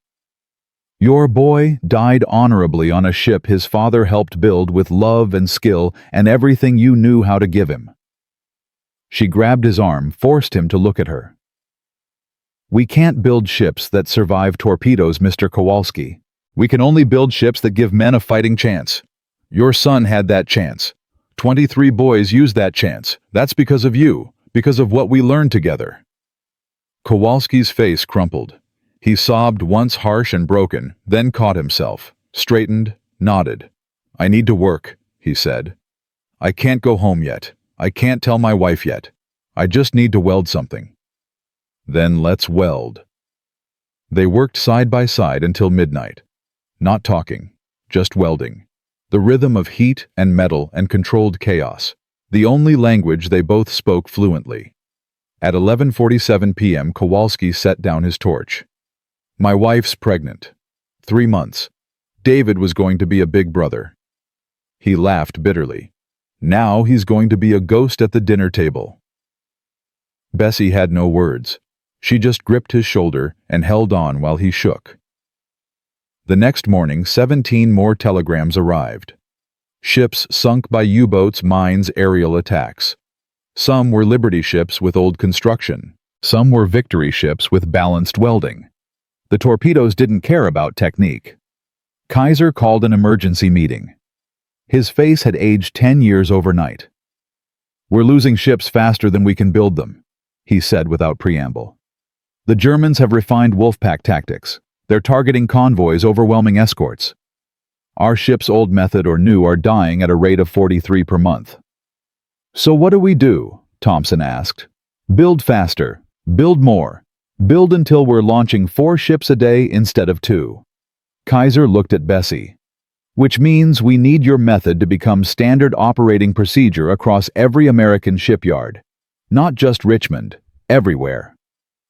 your boy, died honorably on a ship his father helped build with love and skill and everything you knew how to give him." She grabbed his arm, forced him to look at her. "We can't build ships that survive torpedoes, Mr. Kowalski. We can only build ships that give men a fighting chance. Your son had that chance. 23 boys used that chance. That's because of you, because of what we learned together." Kowalski's face crumpled. He sobbed once harsh and broken, then caught himself, straightened, nodded. "I need to work," he said. "I can't go home yet. I can't tell my wife yet. I just need to weld something." "Then let's weld." They worked side by side until midnight. Not talking, just welding. The rhythm of heat and metal and controlled chaos. The only language they both spoke fluently. At 11:47 p.m. Kowalski set down his torch. "My wife's pregnant. 3 months. David was going to be a big brother." He laughed bitterly. "Now he's going to be a ghost at the dinner table." Bessie had no words. She just gripped his shoulder and held on while he shook. The next morning, 17 more telegrams arrived. Ships sunk by U-boats, mines, aerial attacks. Some were Liberty ships with old construction. Some were Victory ships with balanced welding. The torpedoes didn't care about technique. Kaiser called an emergency meeting. His face had aged 10 years overnight. "We're losing ships faster than we can build them," he said without preamble. "The Germans have refined Wolfpack tactics. They're targeting convoys, overwhelming escorts. Our ship's old method or new are dying at a rate of 43 per month." "So what do we do?" Thompson asked. "Build faster. Build more. Build until we're launching 4 ships a day instead of 2. Kaiser looked at Bessie. "Which means we need your method to become standard operating procedure across every American shipyard. Not just Richmond, everywhere."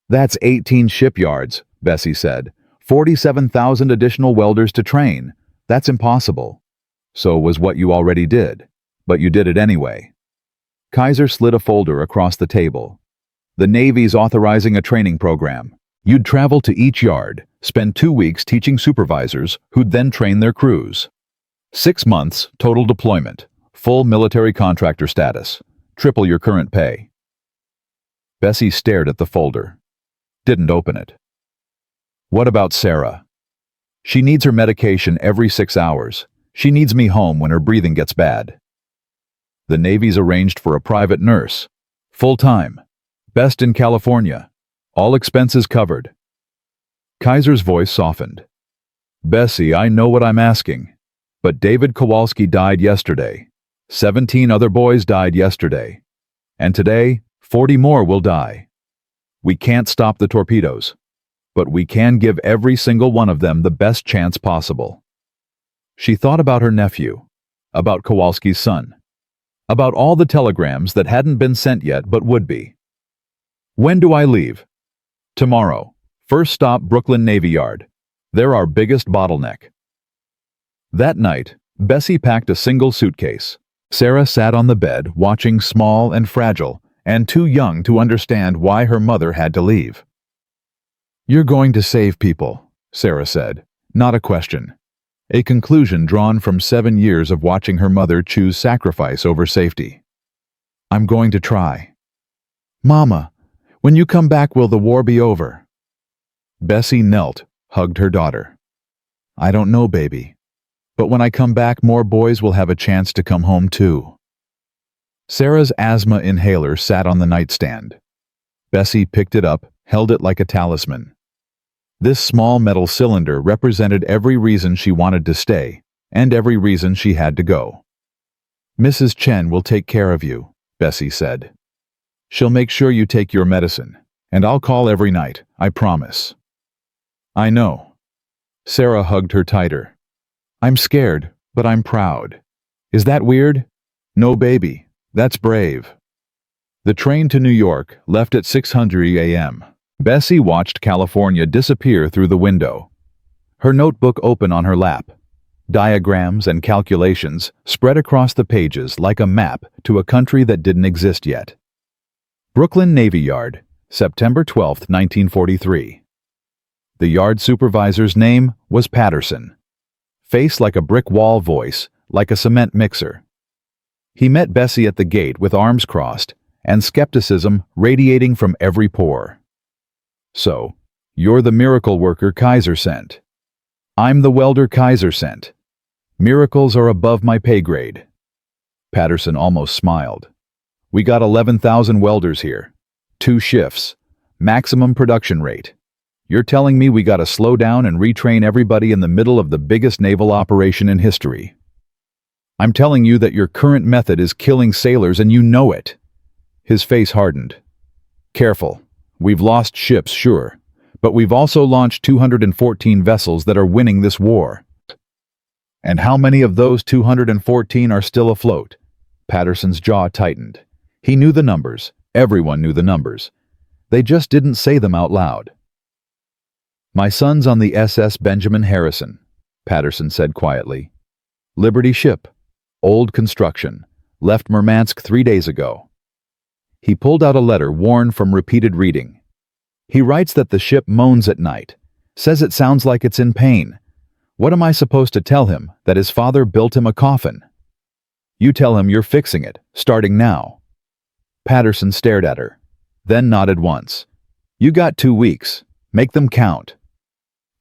"That's 18 shipyards," Bessie said. 47,000 additional welders to train. That's impossible." "So was what you already did. But you did it anyway." Kaiser slid a folder across the table. "The Navy's authorizing a training program. You'd travel to each yard, spend 2 weeks teaching supervisors who'd then train their crews. 6 months, total deployment, full military contractor status, triple your current pay." Bessie stared at the folder. Didn't open it. "What about Sarah?" She needs her medication every 6 hours. She needs me home when her breathing gets bad. The Navy's arranged for a private nurse. Full-time. Best in California. All expenses covered. Kaiser's voice softened. Bessie, I know what I'm asking. But David Kowalski died yesterday. 17 other boys died yesterday. And today, 40 more will die. We can't stop the torpedoes. But we can give every single one of them the best chance possible. She thought about her nephew, about Kowalski's son, about all the telegrams that hadn't been sent yet but would be. When do I leave? Tomorrow. First stop Brooklyn Navy Yard. They're our biggest bottleneck. That night, Bessie packed a single suitcase. Sarah sat on the bed, watching, small and fragile, and too young to understand why her mother had to leave. You're going to save people, Sarah said, not a question. A conclusion drawn from 7 years of watching her mother choose sacrifice over safety. I'm going to try. Mama, when you come back, will the war be over? Bessie knelt, hugged her daughter. I don't know, baby. But when I come back, more boys will have a chance to come home too. Sarah's asthma inhaler sat on the nightstand. Bessie picked it up, held it like a talisman. This small metal cylinder represented every reason she wanted to stay, and every reason she had to go. Mrs. Chen will take care of you, Bessie said. She'll make sure you take your medicine, and I'll call every night, I promise. I know. Sarah hugged her tighter. I'm scared, but I'm proud. Is that weird? No, baby, that's brave. The train to New York left at 6:00 a.m. Bessie watched California disappear through the window. Her notebook open on her lap. Diagrams and calculations spread across the pages like a map to a country that didn't exist yet. Brooklyn Navy Yard, September 12, 1943. The yard supervisor's name was Patterson. Face like a brick wall, voice like a cement mixer. He met Bessie at the gate with arms crossed and skepticism radiating from every pore. So, you're the miracle worker Kaiser sent. I'm the welder Kaiser sent. Miracles are above my pay grade. Patterson almost smiled. We got 11,000 welders here. 2 shifts. Maximum production rate. You're telling me we gotta slow down and retrain everybody in the middle of the biggest naval operation in history. I'm telling you that your current method is killing sailors and you know it. His face hardened. Careful. We've lost ships, sure, but we've also launched 214 vessels that are winning this war. And how many of those 214 are still afloat? Patterson's jaw tightened. He knew the numbers. Everyone knew the numbers. They just didn't say them out loud. My son's on the SS Benjamin Harrison, Patterson said quietly. Liberty ship. Old construction. Left Murmansk 3 days ago. He pulled out a letter worn from repeated reading. He writes that the ship moans at night, says it sounds like it's in pain. What am I supposed to tell him, that his father built him a coffin? You tell him you're fixing it, starting now. Patterson stared at her, then nodded once. You got 2 weeks. Make them count.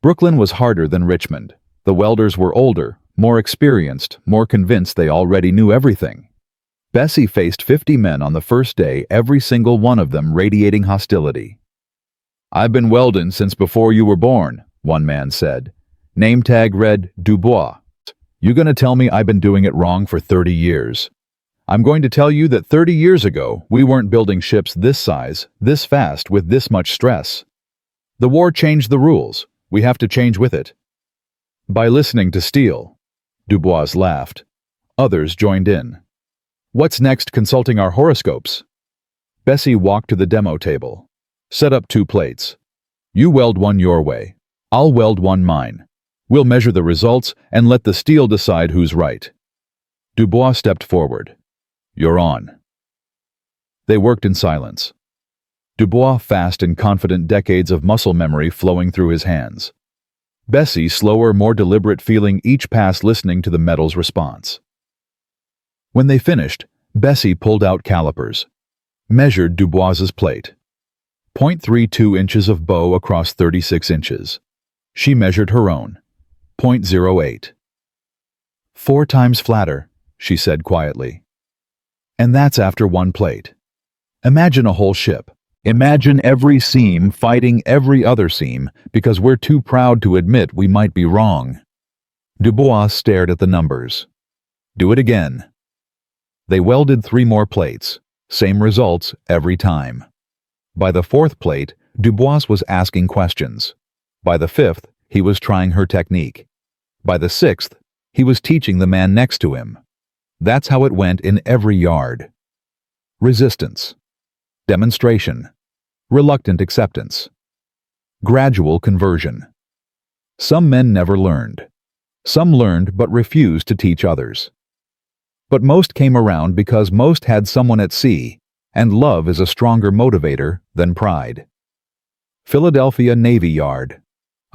Brooklyn was harder than Richmond. The welders were older, more experienced, more convinced they already knew everything. Bessie faced 50 men on the first day, every single one of them radiating hostility. I've been welding since before you were born, one man said. Name tag read Dubois. You gonna tell me I've been doing it wrong for 30 years? I'm going to tell you that 30 years ago, we weren't building ships this size, this fast, with this much stress. The war changed the rules. We have to change with it. By listening to steel. Dubois laughed. Others joined in. What's next, consulting our horoscopes? Bessie walked to the demo table. Set up 2 plates. You weld one your way. I'll weld one mine. We'll measure the results and let the steel decide who's right. Dubois stepped forward. You're on. They worked in silence. Dubois fast and confident, decades of muscle memory flowing through his hands. Bessie slower, more deliberate, feeling each pass, listening to the metal's response. When they finished, Bessie pulled out calipers, measured Dubois's plate. 0.32 inches of bow across 36 inches. She measured her own. 0.08. 4 times flatter, she said quietly. And that's after 1 plate. Imagine a whole ship. Imagine every seam fighting every other seam because we're too proud to admit we might be wrong. Dubois stared at the numbers. Do it again. They welded 3 more plates. Same results every time. By the 4th plate, Dubois was asking questions. By the 5th, he was trying her technique. By the 6th, he was teaching the man next to him. That's how it went in every yard. Resistance. Demonstration. Reluctant acceptance. Gradual conversion. Some men never learned. Some learned but refused to teach others. But most came around because most had someone at sea, and love is a stronger motivator than pride. Philadelphia Navy Yard,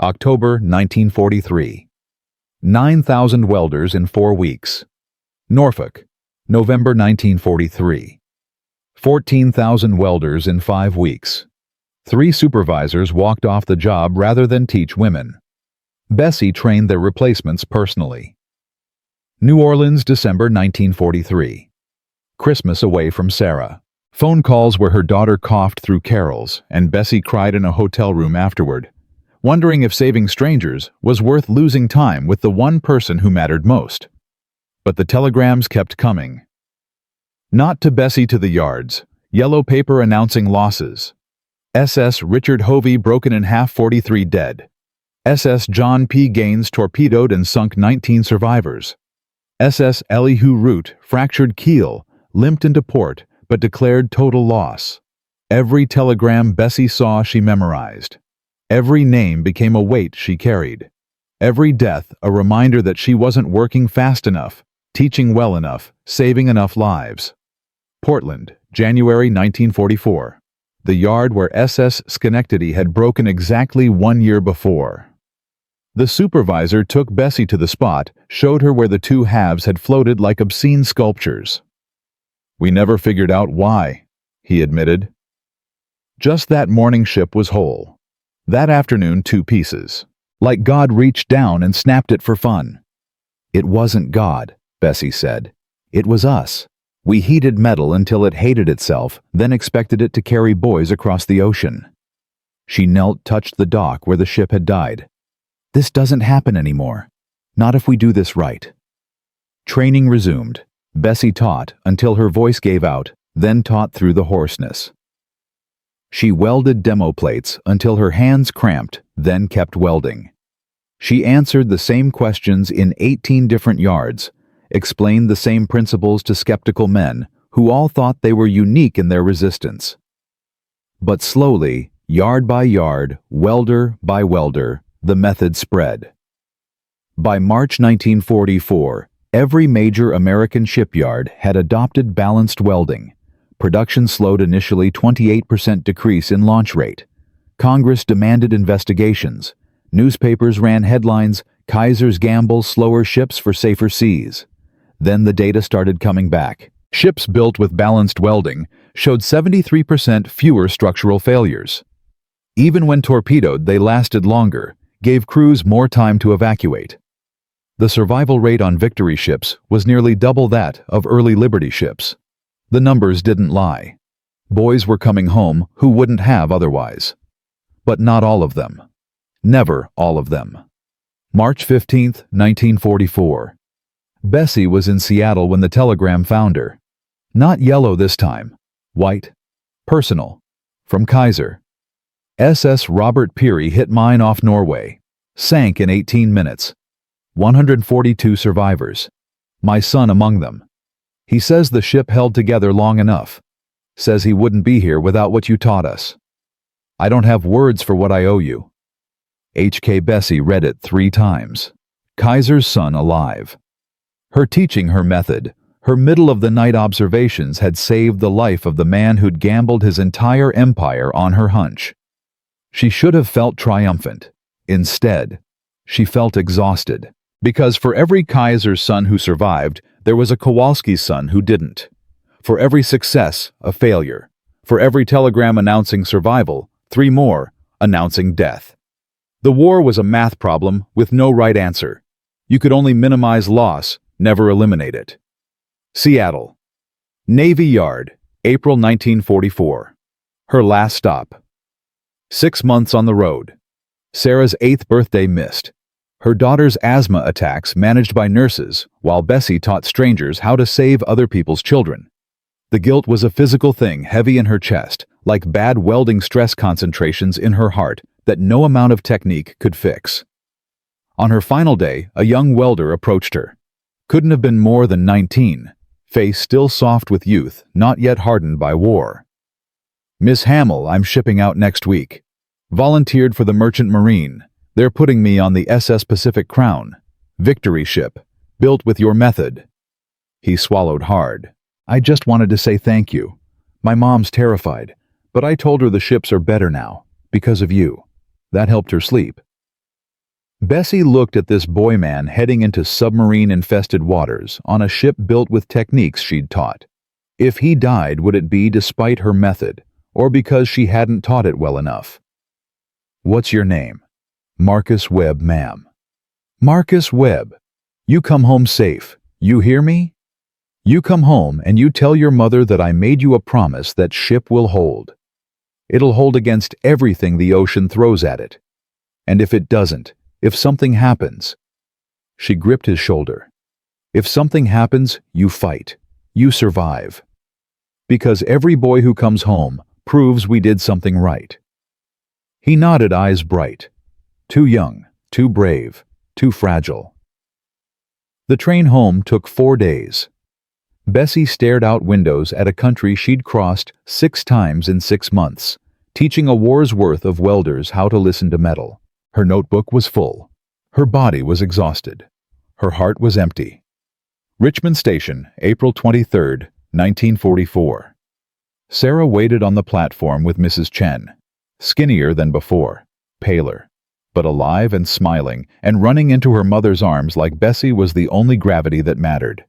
October 1943. 9,000 welders in 4 weeks. Norfolk, November 1943. 14,000 welders in 5 weeks. 3 supervisors walked off the job rather than teach women. Bessie trained their replacements personally. New Orleans, December 1943. Christmas away from Sarah. Phone calls where her daughter coughed through carols, and Bessie cried in a hotel room afterward, wondering if saving strangers was worth losing time with the one person who mattered most. But the telegrams kept coming. Not to Bessie to the yards. Yellow paper announcing losses. SS Richard Hovey broken in half, 43 dead. SS John P. Gaines torpedoed and sunk, 19 survivors. SS Elihu Root fractured keel, limped into port, but declared total loss. Every telegram Bessie saw she memorized. Every name became a weight she carried. Every death a reminder that she wasn't working fast enough, teaching well enough, saving enough lives. Portland, January 1944. The yard where SS Schenectady had broken exactly 1 year before. The supervisor took Bessie to the spot, showed her where the 2 halves had floated like obscene sculptures. We never figured out why, he admitted. Just that morning ship was whole. That afternoon 2 pieces. Like God reached down and snapped it for fun. It wasn't God, Bessie said. It was us. We heated metal until it hated itself, then expected it to carry boys across the ocean. She knelt, touched the dock where the ship had died. This doesn't happen anymore. Not if we do this right. Training resumed. Bessie taught until her voice gave out, then taught through the hoarseness. She welded demo plates until her hands cramped, then kept welding. She answered the same questions in 18 different yards, explained the same principles to skeptical men who all thought they were unique in their resistance. But slowly, yard by yard, welder by welder, the method spread. By March 1944, every major American shipyard had adopted balanced welding. Production slowed initially 28% decrease in launch rate. Congress demanded investigations. Newspapers ran headlines, Kaiser's gamble, slower ships for safer seas. Then the data started coming back. Ships built with balanced welding showed 73% fewer structural failures. Even when torpedoed, they lasted longer, gave crews more time to evacuate. The survival rate on Victory ships was nearly double that of early Liberty ships. The numbers didn't lie. Boys were coming home who wouldn't have otherwise. But not all of them. Never all of them. March 15, 1944. Bessie was in Seattle when the telegram found her. Not yellow this time. White. Personal. From Kaiser. SS Robert Peary hit mine off Norway. Sank in 18 minutes. 142 survivors. My son among them. He says the ship held together long enough. Says he wouldn't be here without what you taught us. I don't have words for what I owe you. H.K. Bessie read it 3 times. Kaiser's son alive. Her teaching her method, her middle-of-the-night observations had saved the life of the man who'd gambled his entire empire on her hunch. She should have felt triumphant. Instead, she felt exhausted. Because for every Kaiser's son who survived, there was a Kowalski's son who didn't. For every success, a failure. For every telegram announcing survival, 3 more announcing death. The war was a math problem with no right answer. You could only minimize loss, never eliminate it. Seattle. Navy Yard, April 1944. Her last stop. 6 months on the road. Sarah's 8th birthday missed. Her daughter's asthma attacks managed by nurses, while Bessie taught strangers how to save other people's children. The guilt was a physical thing heavy in her chest, like bad welding stress concentrations in her heart that no amount of technique could fix. On her final day, a young welder approached her. Couldn't have been more than 19, face still soft with youth, not yet hardened by war. "Miss Hamill, I'm shipping out next week. Volunteered for the Merchant Marine. They're putting me on the SS Pacific Crown. Victory ship, built with your method." He swallowed hard. "I just wanted to say thank you. My mom's terrified, but I told her the ships are better now, because of you." That helped her sleep. Bessie looked at this boy man heading into submarine-infested waters on a ship built with techniques she'd taught. If he died, would it be despite her method, or because she hadn't taught it well enough? "What's your name?" "Marcus Webb, ma'am." "Marcus Webb, you come home safe. You hear me? You come home and you tell your mother that I made you a promise that ship will hold. It'll hold against everything the ocean throws at it. And if it doesn't, if something happens..." She gripped his shoulder. "If something happens, you fight. You survive. Because every boy who comes home proves we did something right." He nodded, eyes bright. Too young, too brave, too fragile. The train home took 4 days. Bessie stared out windows at a country she'd crossed 6 times in 6 months, teaching a war's worth of welders how to listen to metal. Her notebook was full. Her body was exhausted. Her heart was empty. Richmond Station, April 23, 1944. Sarah waited on the platform with Mrs. Chen, skinnier than before, paler, but alive and smiling, and running into her mother's arms like Bessie was the only gravity that mattered.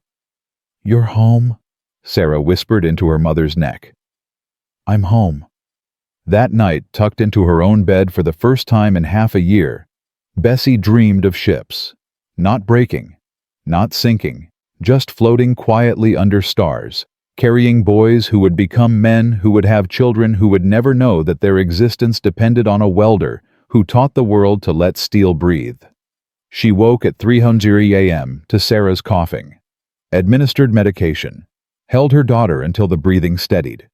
"You're home?" Sarah whispered into her mother's neck. "I'm home." That night, tucked into her own bed for the first time in half a year, Bessie dreamed of ships. Not breaking, not sinking, just floating quietly under stars, carrying boys who would become men, who would have children, who would never know that their existence depended on a welder who taught the world to let steel breathe. She woke at 3:00 a.m. to Sarah's coughing, administered medication, held her daughter until the breathing steadied.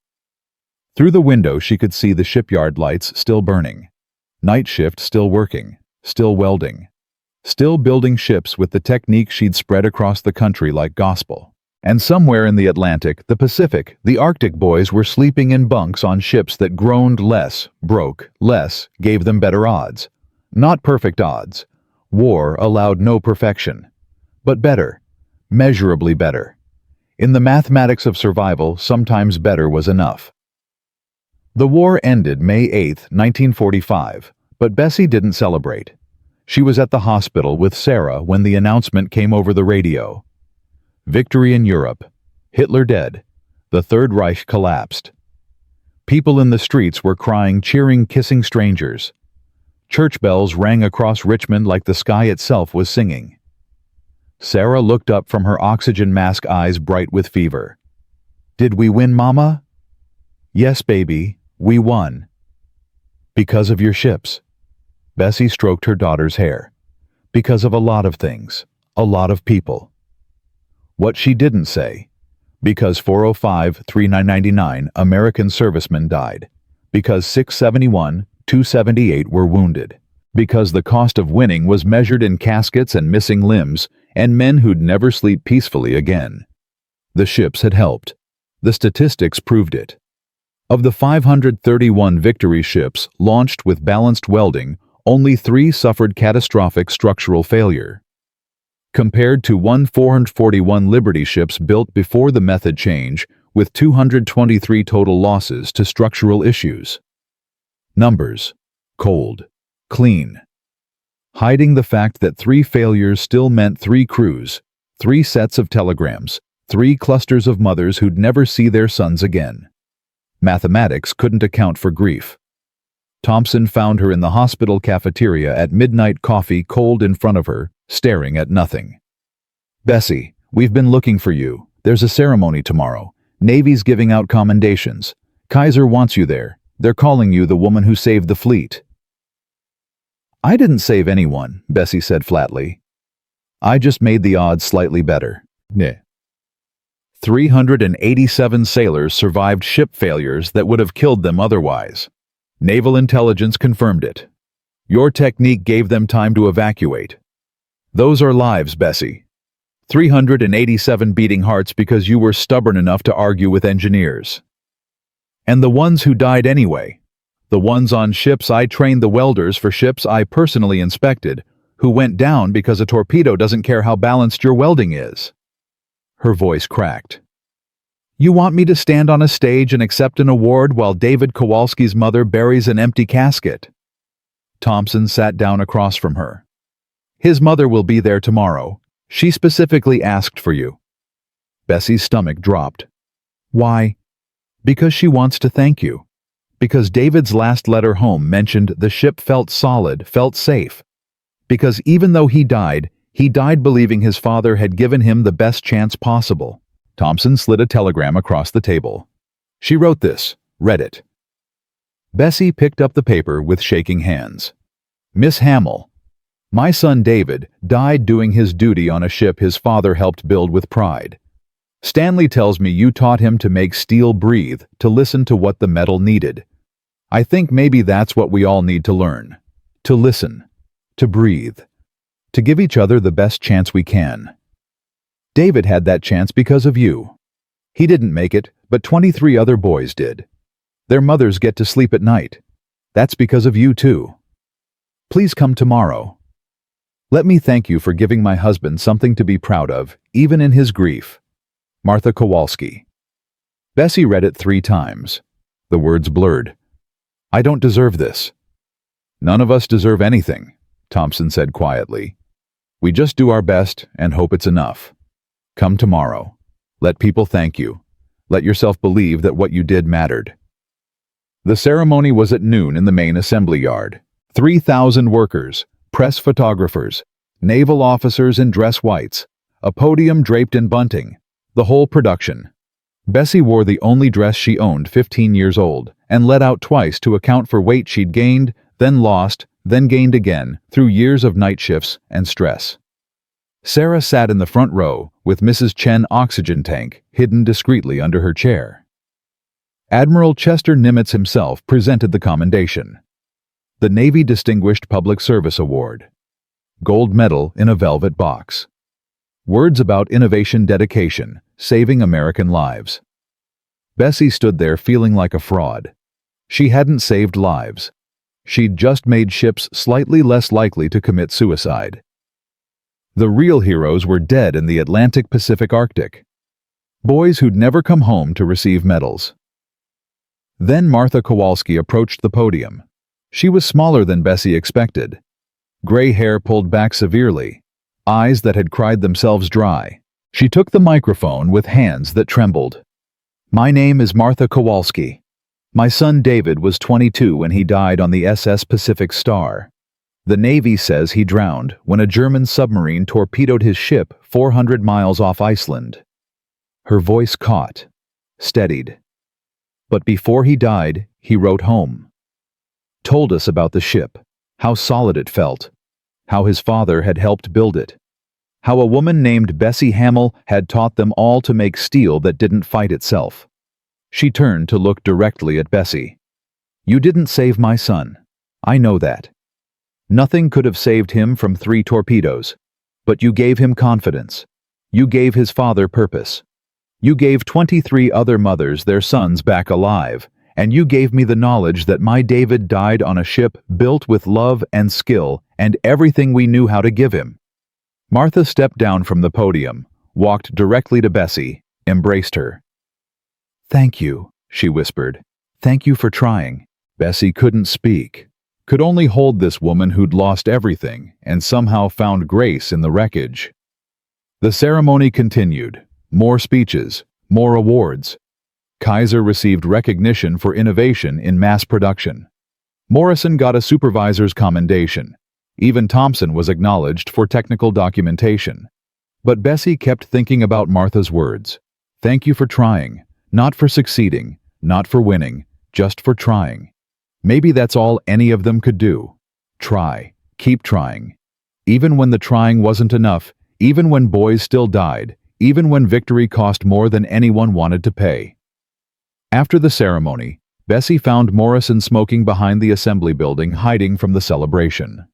Through the window she could see the shipyard lights still burning, night shift still working, still welding, still building ships with the technique she'd spread across the country like gospel. And somewhere in the Atlantic, the Pacific, the Arctic boys were sleeping in bunks on ships that groaned less, broke less, gave them better odds. Not perfect odds. War allowed no perfection. But better. Measurably better. In the mathematics of survival, sometimes better was enough. The war ended May 8, 1945, but Bessie didn't celebrate. She was at the hospital with Sarah when the announcement came over the radio. Victory in Europe. Hitler dead. The Third Reich collapsed. People in the streets were crying, cheering, kissing strangers. Church bells rang across Richmond like the sky itself was singing. Sarah looked up from her oxygen mask, eyes bright with fever. "Did we win, Mama?" "Yes, baby, we won." "Because of your ships." Bessie stroked her daughter's hair. "Because of a lot of things, a lot of people." What she didn't say. Because 405-3999 American servicemen died. Because 671, 278 were wounded. Because the cost of winning was measured in caskets and missing limbs, and men who'd never sleep peacefully again. The ships had helped. The statistics proved it. Of the 531 Victory ships launched with balanced welding, only 3 suffered catastrophic structural failure. Compared to 441 Liberty ships built before the method change, with 223 total losses to structural issues. Numbers. Cold. Clean. Hiding the fact that 3 failures still meant 3 crews, 3 sets of telegrams, 3 clusters of mothers who'd never see their sons again. Mathematics couldn't account for grief. Thompson found her in the hospital cafeteria at midnight, coffee cold in front of her, staring at nothing. "Bessie, we've been looking for you. There's a ceremony tomorrow. Navy's giving out commendations. Kaiser wants you there. They're calling you the woman who saved the fleet." "I didn't save anyone," Bessie said flatly. "I just made the odds slightly better." Nah. 387 sailors survived ship failures that would have killed them otherwise. Naval intelligence confirmed it. Your technique gave them time to evacuate. Those are lives, Bessie. 387 beating hearts because you were stubborn enough to argue with engineers. And the ones who died anyway. The ones on ships I trained, the welders for ships I personally inspected, who went down because a torpedo doesn't care how balanced your welding is. Her voice cracked. "You want me to stand on a stage and accept an award while David Kowalski's mother buries an empty casket?" Thompson sat down across from her. "His mother will be there tomorrow. She specifically asked for you." Bessie's stomach dropped. "Why?" "Because she wants to thank you. Because David's last letter home mentioned the ship felt solid, felt safe. Because even though he died believing his father had given him the best chance possible." Thompson slid a telegram across the table. She wrote this, read it. Bessie picked up the paper with shaking hands. "Miss Hamill, my son David died doing his duty on a ship his father helped build with pride. Stanley tells me you taught him to make steel breathe, to listen to what the metal needed. I think maybe that's what we all need to learn. To listen. To breathe. To give each other the best chance we can. David had that chance because of you. He didn't make it, but 23 other boys did. Their mothers get to sleep at night. That's because of you too. Please come tomorrow. Let me thank you for giving my husband something to be proud of, even in his grief. Martha Kowalski." Bessie read it 3 times. The words blurred. "I don't deserve this." "None of us deserve anything," Thompson said quietly. "We just do our best and hope it's enough. Come tomorrow. Let people thank you. Let yourself believe that what you did mattered." The ceremony was at noon in the main assembly yard. 3,000 workers, press photographers, naval officers in dress whites, a podium draped in bunting, the whole production. Bessie wore the only dress she owned, 15 years old, and let out twice to account for weight she'd gained, then lost, then gained again, through years of night shifts and stress. Sarah sat in the front row, with Mrs. Chen's oxygen tank hidden discreetly under her chair. Admiral Chester Nimitz himself presented the commendation. The Navy Distinguished Public Service Award. Gold medal in a velvet box. Words about innovation, dedication, saving American lives. Bessie stood there feeling like a fraud. She hadn't saved lives. She'd just made ships slightly less likely to commit suicide. The real heroes were dead in the Atlantic Pacific Arctic. Boys who'd never come home to receive medals. Then Martha Kowalski approached the podium. She was smaller than Bessie expected. Gray hair pulled back severely. Eyes that had cried themselves dry. She took the microphone with hands that trembled. "My name is Martha Kowalski. My son David was 22 when he died on the SS Pacific Star. The Navy says he drowned when a German submarine torpedoed his ship 400 miles off Iceland." Her voice caught, steadied. "But before he died, he wrote home. Told us about the ship, how solid it felt, how his father had helped build it, how a woman named Bessie Hamill had taught them all to make steel that didn't fight itself." She turned to look directly at Bessie. "You didn't save my son. I know that. Nothing could have saved him from 3 torpedoes. But you gave him confidence. You gave his father purpose. You gave 23 other mothers their sons back alive, and you gave me the knowledge that my David died on a ship built with love and skill and everything we knew how to give him." Martha stepped down from the podium, walked directly to Bessie, embraced her. "Thank you," she whispered. "Thank you for trying." Bessie couldn't speak, could only hold this woman who'd lost everything and somehow found grace in the wreckage. The ceremony continued. More speeches, more awards. Kaiser received recognition for innovation in mass production. Morrison got a supervisor's commendation. Even Thompson was acknowledged for technical documentation. But Bessie kept thinking about Martha's words. Thank you for trying, not for succeeding, not for winning, just for trying. Maybe that's all any of them could do. Try, keep trying. Even when the trying wasn't enough, even when boys still died, even when victory cost more than anyone wanted to pay. After the ceremony, Bessie found Morrison smoking behind the assembly building, hiding from the celebration.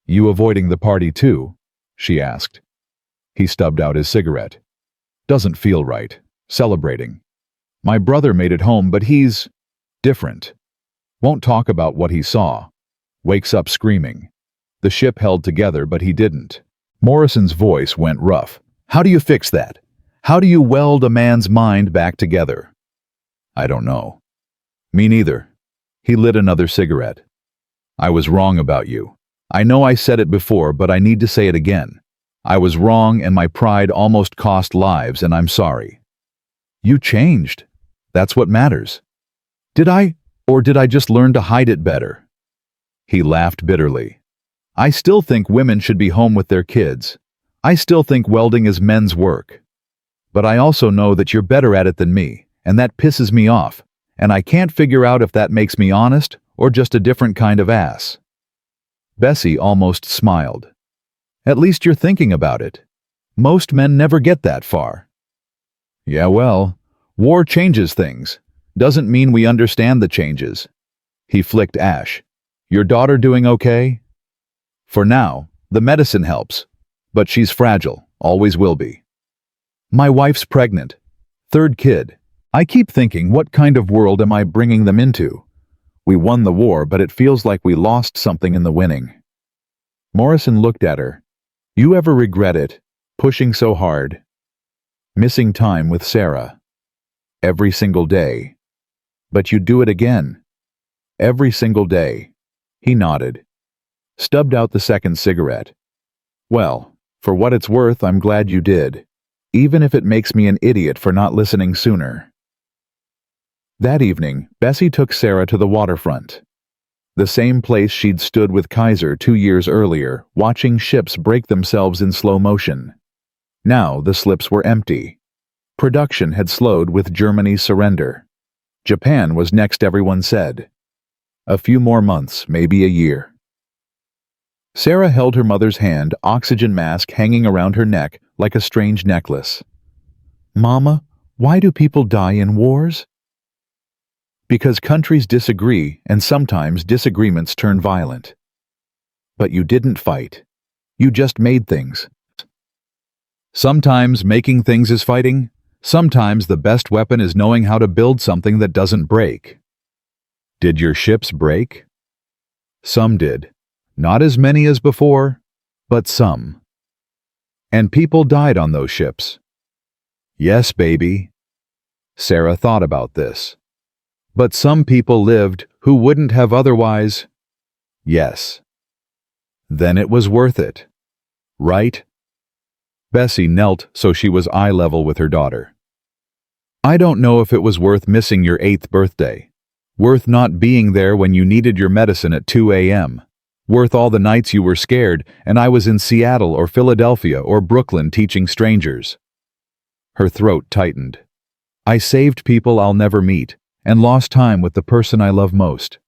You avoiding the party too? She asked. He stubbed out his cigarette. Doesn't feel right, celebrating. My brother made it home, but he's different. Won't talk about what he saw. Wakes up screaming. The ship held together, but he didn't. Morrison's voice went rough. How do you fix that? How do you weld a man's mind back together? I don't know. Me neither. He lit another cigarette. I was wrong about you. I know I said it before, but I need to say it again. I was wrong and my pride almost cost lives, and I'm sorry. You changed. That's what matters. Did I, or did I just learn to hide it better? He laughed bitterly. I still think women should be home with their kids. I still think welding is men's work. But I also know that you're better at it than me, and that pisses me off, and I can't figure out if that makes me honest or just a different kind of ass. Bessie almost smiled. At least you're thinking about it. Most men never get that far. Yeah, well, war changes things. Doesn't mean we understand the changes. He flicked ash. Your daughter doing okay? For now, the medicine helps. But she's fragile, always will be. My wife's pregnant. Third kid. I keep thinking, what kind of world am I bringing them into? We won the war, but it feels like we lost something in the winning. Morrison looked at her. You ever regret it, pushing so hard? Missing time with Sarah. Every single day. But you do it again. Every single day. He nodded. Stubbed out the second cigarette. Well, for what it's worth, I'm glad you did, even if it makes me an idiot for not listening sooner. That evening, Bessie took Sarah to the waterfront. The same place she'd stood with Kaiser 2 years earlier, watching ships break themselves in slow motion. Now the slips were empty. Production had slowed with Germany's surrender. Japan was next, everyone said. A few more months, maybe a year. Sarah held her mother's hand, oxygen mask hanging around her neck like a strange necklace. Mama, why do people die in wars? Because countries disagree, and sometimes disagreements turn violent. But you didn't fight. You just made things. Sometimes making things is fighting. Sometimes the best weapon is knowing how to build something that doesn't break. Did your ships break? Some did. Not as many as before, but some. And people died on those ships. Yes, baby. Sarah thought about this. But some people lived who wouldn't have otherwise. Yes. Then it was worth it. Right? Bessie knelt so she was eye level with her daughter. I don't know if it was worth missing your 8th birthday. Worth not being there when you needed your medicine at 2 a.m. Worth all the nights you were scared and I was in Seattle or Philadelphia or Brooklyn teaching strangers. Her throat tightened. I saved people I'll never meet and lost time with the person I love most.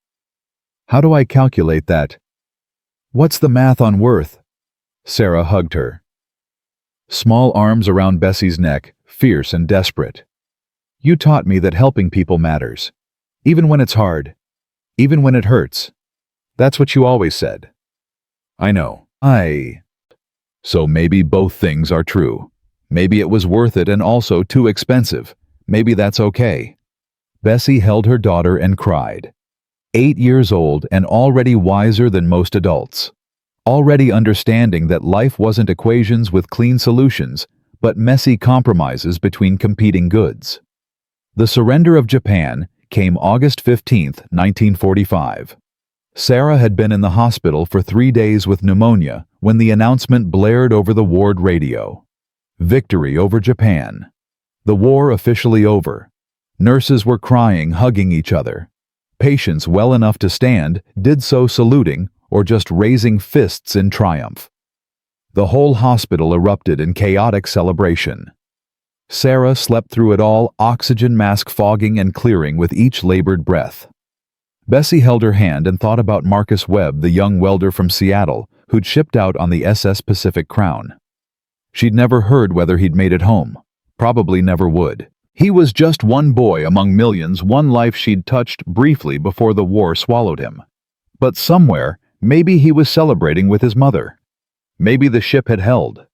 How do I calculate that? What's the math on worth? Sarah hugged her. Small arms around Bessie's neck, fierce and desperate. You taught me that helping people matters. Even when it's hard. Even when it hurts. That's what you always said. I know. So maybe both things are true. Maybe it was worth it and also too expensive. Maybe that's okay. Bessie held her daughter and cried. 8 years old and already wiser than most adults. Already understanding that life wasn't equations with clean solutions, but messy compromises between competing goods. The surrender of Japan came August 15, 1945. Sarah had been in the hospital for 3 days with pneumonia when the announcement blared over the ward radio. Victory over Japan. The war officially over. Nurses were crying, hugging each other. Patients well enough to stand did so saluting or just raising fists in triumph. The whole hospital erupted in chaotic celebration. Sarah slept through it all, oxygen mask fogging and clearing with each labored breath. Bessie held her hand and thought about Marcus Webb, the young welder from Seattle, who'd shipped out on the SS Pacific Crown. She'd never heard whether he'd made it home. Probably never would. He was just one boy among millions, one life she'd touched briefly before the war swallowed him. But somewhere, maybe he was celebrating with his mother. Maybe the ship had held.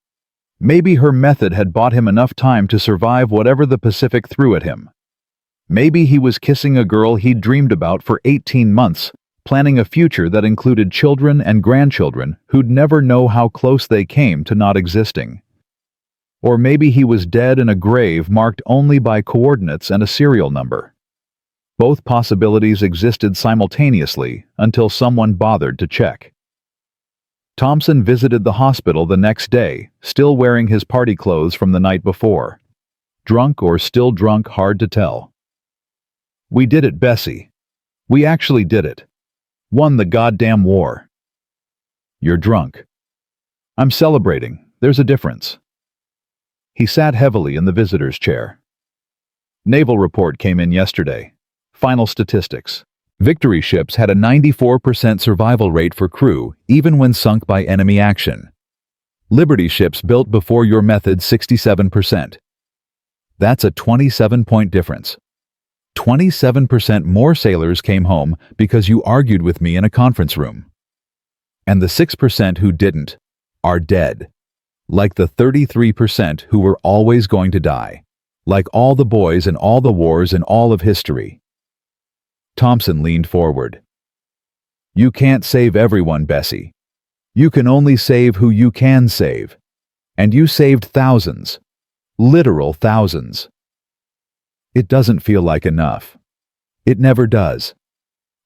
Maybe her method had bought him enough time to survive whatever the Pacific threw at him. Maybe he was kissing a girl he'd dreamed about for 18 months, planning a future that included children and grandchildren who'd never know how close they came to not existing. Or maybe he was dead in a grave marked only by coordinates and a serial number. Both possibilities existed simultaneously until someone bothered to check. Thompson visited the hospital the next day, still wearing his party clothes from the night before. Drunk or still drunk, hard to tell. "We did it, Bessie. We actually did it. Won the goddamn war." "You're drunk." "I'm celebrating. There's a difference." He sat heavily in the visitor's chair. Naval report came in yesterday. Final statistics. Victory ships had a 94% survival rate for crew, even when sunk by enemy action. Liberty ships built before your method 67%. That's a 27-point difference. 27% more sailors came home because you argued with me in a conference room. And the 6% who didn't are dead. Like the 33% who were always going to die. Like all the boys in all the wars in all of history. Thompson leaned forward. "You can't save everyone, Bessie. You can only save who you can save. And you saved thousands. Literal thousands." "It doesn't feel like enough. It never does.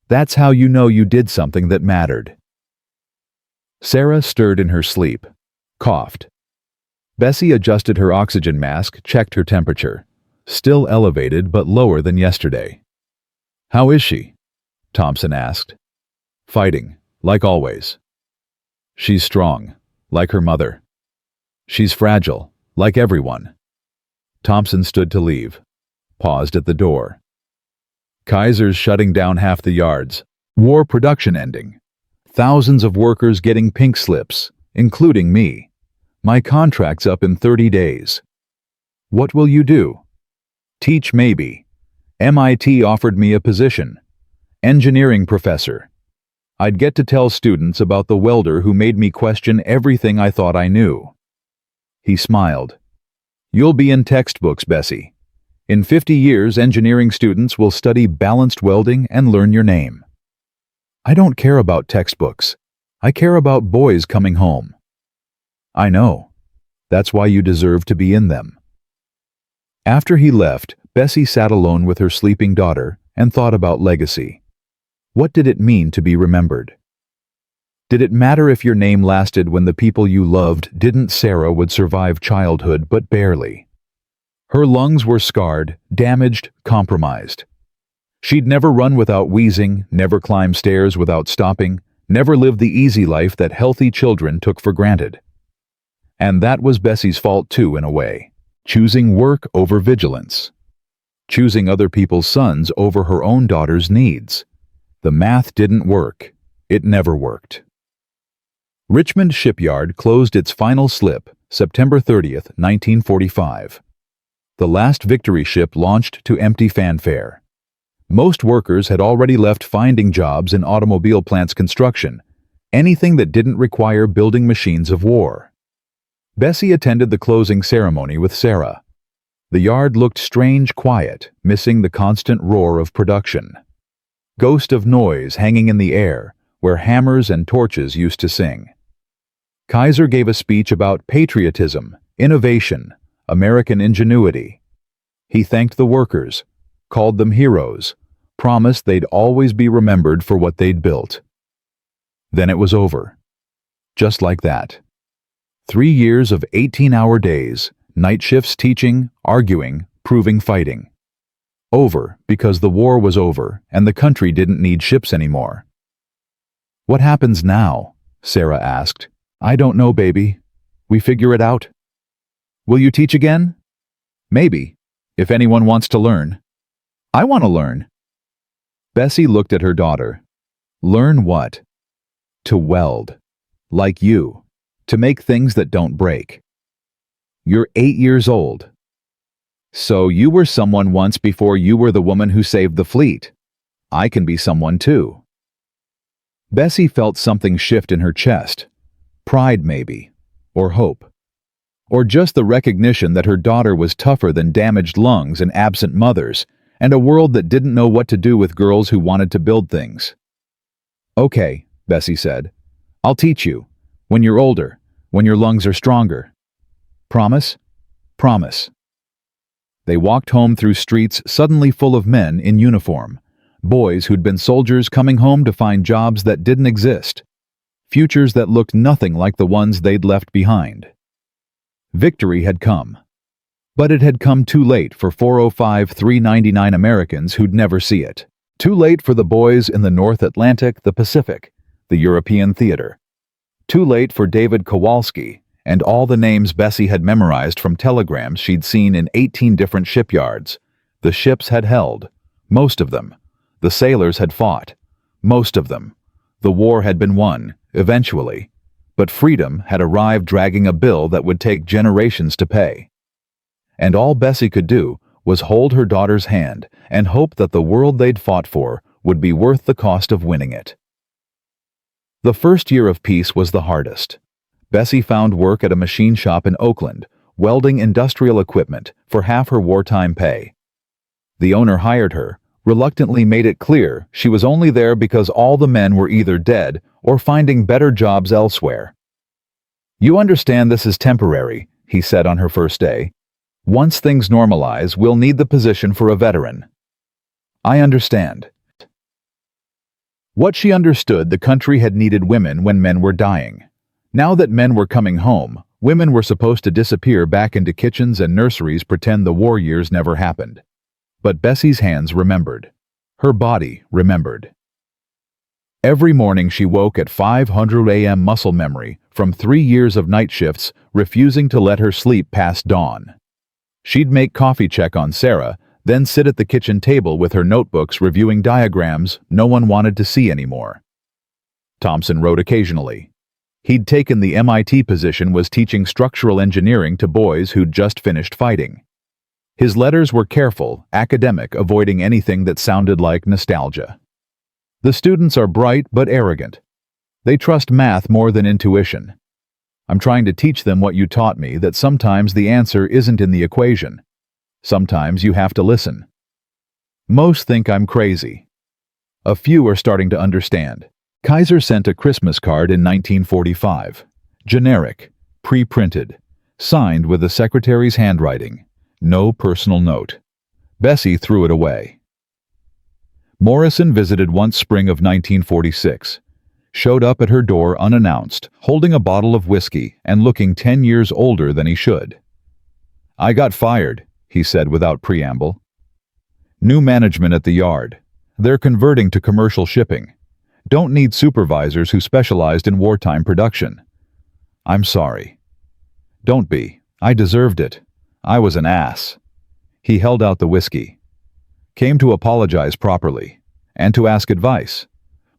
That's how you know you did something that mattered." Sarah stirred in her sleep, coughed. Bessie adjusted her oxygen mask, checked her temperature. Still elevated, but lower than yesterday. "How is she?" Thompson asked. "Fighting, like always." "She's strong, like her mother." "She's fragile, like everyone." Thompson stood to leave. Paused at the door. "Kaiser's shutting down half the yards. War production ending. Thousands of workers getting pink slips, including me. My contract's up in 30 days. What will you do?" "Teach, maybe. MIT offered me a position. Engineering professor. I'd get to tell students about the welder who made me question everything I thought I knew." He smiled. "You'll be in textbooks, Bessie. In 50 years, engineering students will study balanced welding and learn your name." "I don't care about textbooks. I care about boys coming home." "I know. That's why you deserve to be in them." After he left, Bessie sat alone with her sleeping daughter and thought about legacy. What did it mean to be remembered? Did it matter if your name lasted when the people you loved didn't? Sarah would survive childhood, but barely. Her lungs were scarred, damaged, compromised. She'd never run without wheezing, never climb stairs without stopping, never lived the easy life that healthy children took for granted. And that was Bessie's fault too, in a way. Choosing work over vigilance. Choosing other people's sons over her own daughter's needs. The math didn't work. It never worked. Richmond Shipyard closed its final slip September 30th, 1945. The last Victory ship launched to empty fanfare. Most workers had already left, finding jobs in automobile plants construction, anything that didn't require building machines of war. Bessie attended the closing ceremony with Sarah. The yard looked strange quiet, missing the constant roar of production. Ghost of noise hanging in the air, where hammers and torches used to sing. Kaiser gave a speech about patriotism, innovation, American ingenuity. He thanked the workers, called them heroes, promised they'd always be remembered for what they'd built. Then it was over. Just like that. 3 years of 18-hour days, night shifts teaching, arguing, proving fighting. Over because the war was over and the country didn't need ships anymore. What happens now? Sarah asked. I don't know, baby. We figure it out. Will you teach again? Maybe, if anyone wants to learn. I want to learn. Bessie looked at her daughter. Learn what? To weld. Like you. To make things that don't break. You're 8 years old. So you were someone once before you were the woman who saved the fleet. I can be someone too. Bessie felt something shift in her chest. Pride maybe. Or hope. Or just the recognition that her daughter was tougher than damaged lungs and absent mothers, and a world that didn't know what to do with girls who wanted to build things. Okay, Bessie said. I'll teach you. When you're older. When your lungs are stronger. Promise? Promise. They walked home through streets suddenly full of men in uniform. Boys who'd been soldiers coming home to find jobs that didn't exist. Futures that looked nothing like the ones they'd left behind. Victory had come. But it had come too late for 405-399 Americans who'd never see it. Too late for the boys in the North Atlantic, the Pacific, the European theater. Too late for David Kowalski and all the names Bessie had memorized from telegrams she'd seen in 18 different shipyards. The ships had held. Most of them. The sailors had fought. Most of them. The war had been won, eventually. But freedom had arrived dragging a bill that would take generations to pay. And all Bessie could do was hold her daughter's hand and hope that the world they'd fought for would be worth the cost of winning it. The first year of peace was the hardest. Bessie found work at a machine shop in Oakland, welding industrial equipment for half her wartime pay. The owner hired her, reluctantly made it clear she was only there because all the men were either dead or finding better jobs elsewhere. You understand this is temporary, he said on her first day. Once things normalize, we'll need the position for a veteran. I understand. What she understood, the country had needed women when men were dying. Now that men were coming home, women were supposed to disappear back into kitchens and nurseries, pretend the war years never happened. But Bessie's hands remembered. Her body remembered. Every morning she woke at 500 a.m. muscle memory from 3 years of night shifts, refusing to let her sleep past dawn. She'd make coffee, check on Sarah, then sit at the kitchen table with her notebooks reviewing diagrams no one wanted to see anymore. Thompson wrote occasionally. He'd taken the MIT position, was teaching structural engineering to boys who'd just finished fighting. His letters were careful, academic, avoiding anything that sounded like nostalgia. The students are bright but arrogant. They trust math more than intuition. I'm trying to teach them what you taught me, that sometimes the answer isn't in the equation. Sometimes you have to listen. Most think I'm crazy. A few are starting to understand. Kaiser sent a Christmas card in 1945. Generic, pre-printed, signed with the secretary's handwriting. No personal note. Bessie threw it away. Morrison visited once spring of 1946. Showed up at her door unannounced, holding a bottle of whiskey and looking 10 years older than he should. I got fired, he said without preamble. New management at the yard. They're converting to commercial shipping. Don't need supervisors who specialized in wartime production. I'm sorry. Don't be. I deserved it. I was an ass. He held out the whiskey. Came to apologize properly. And to ask advice.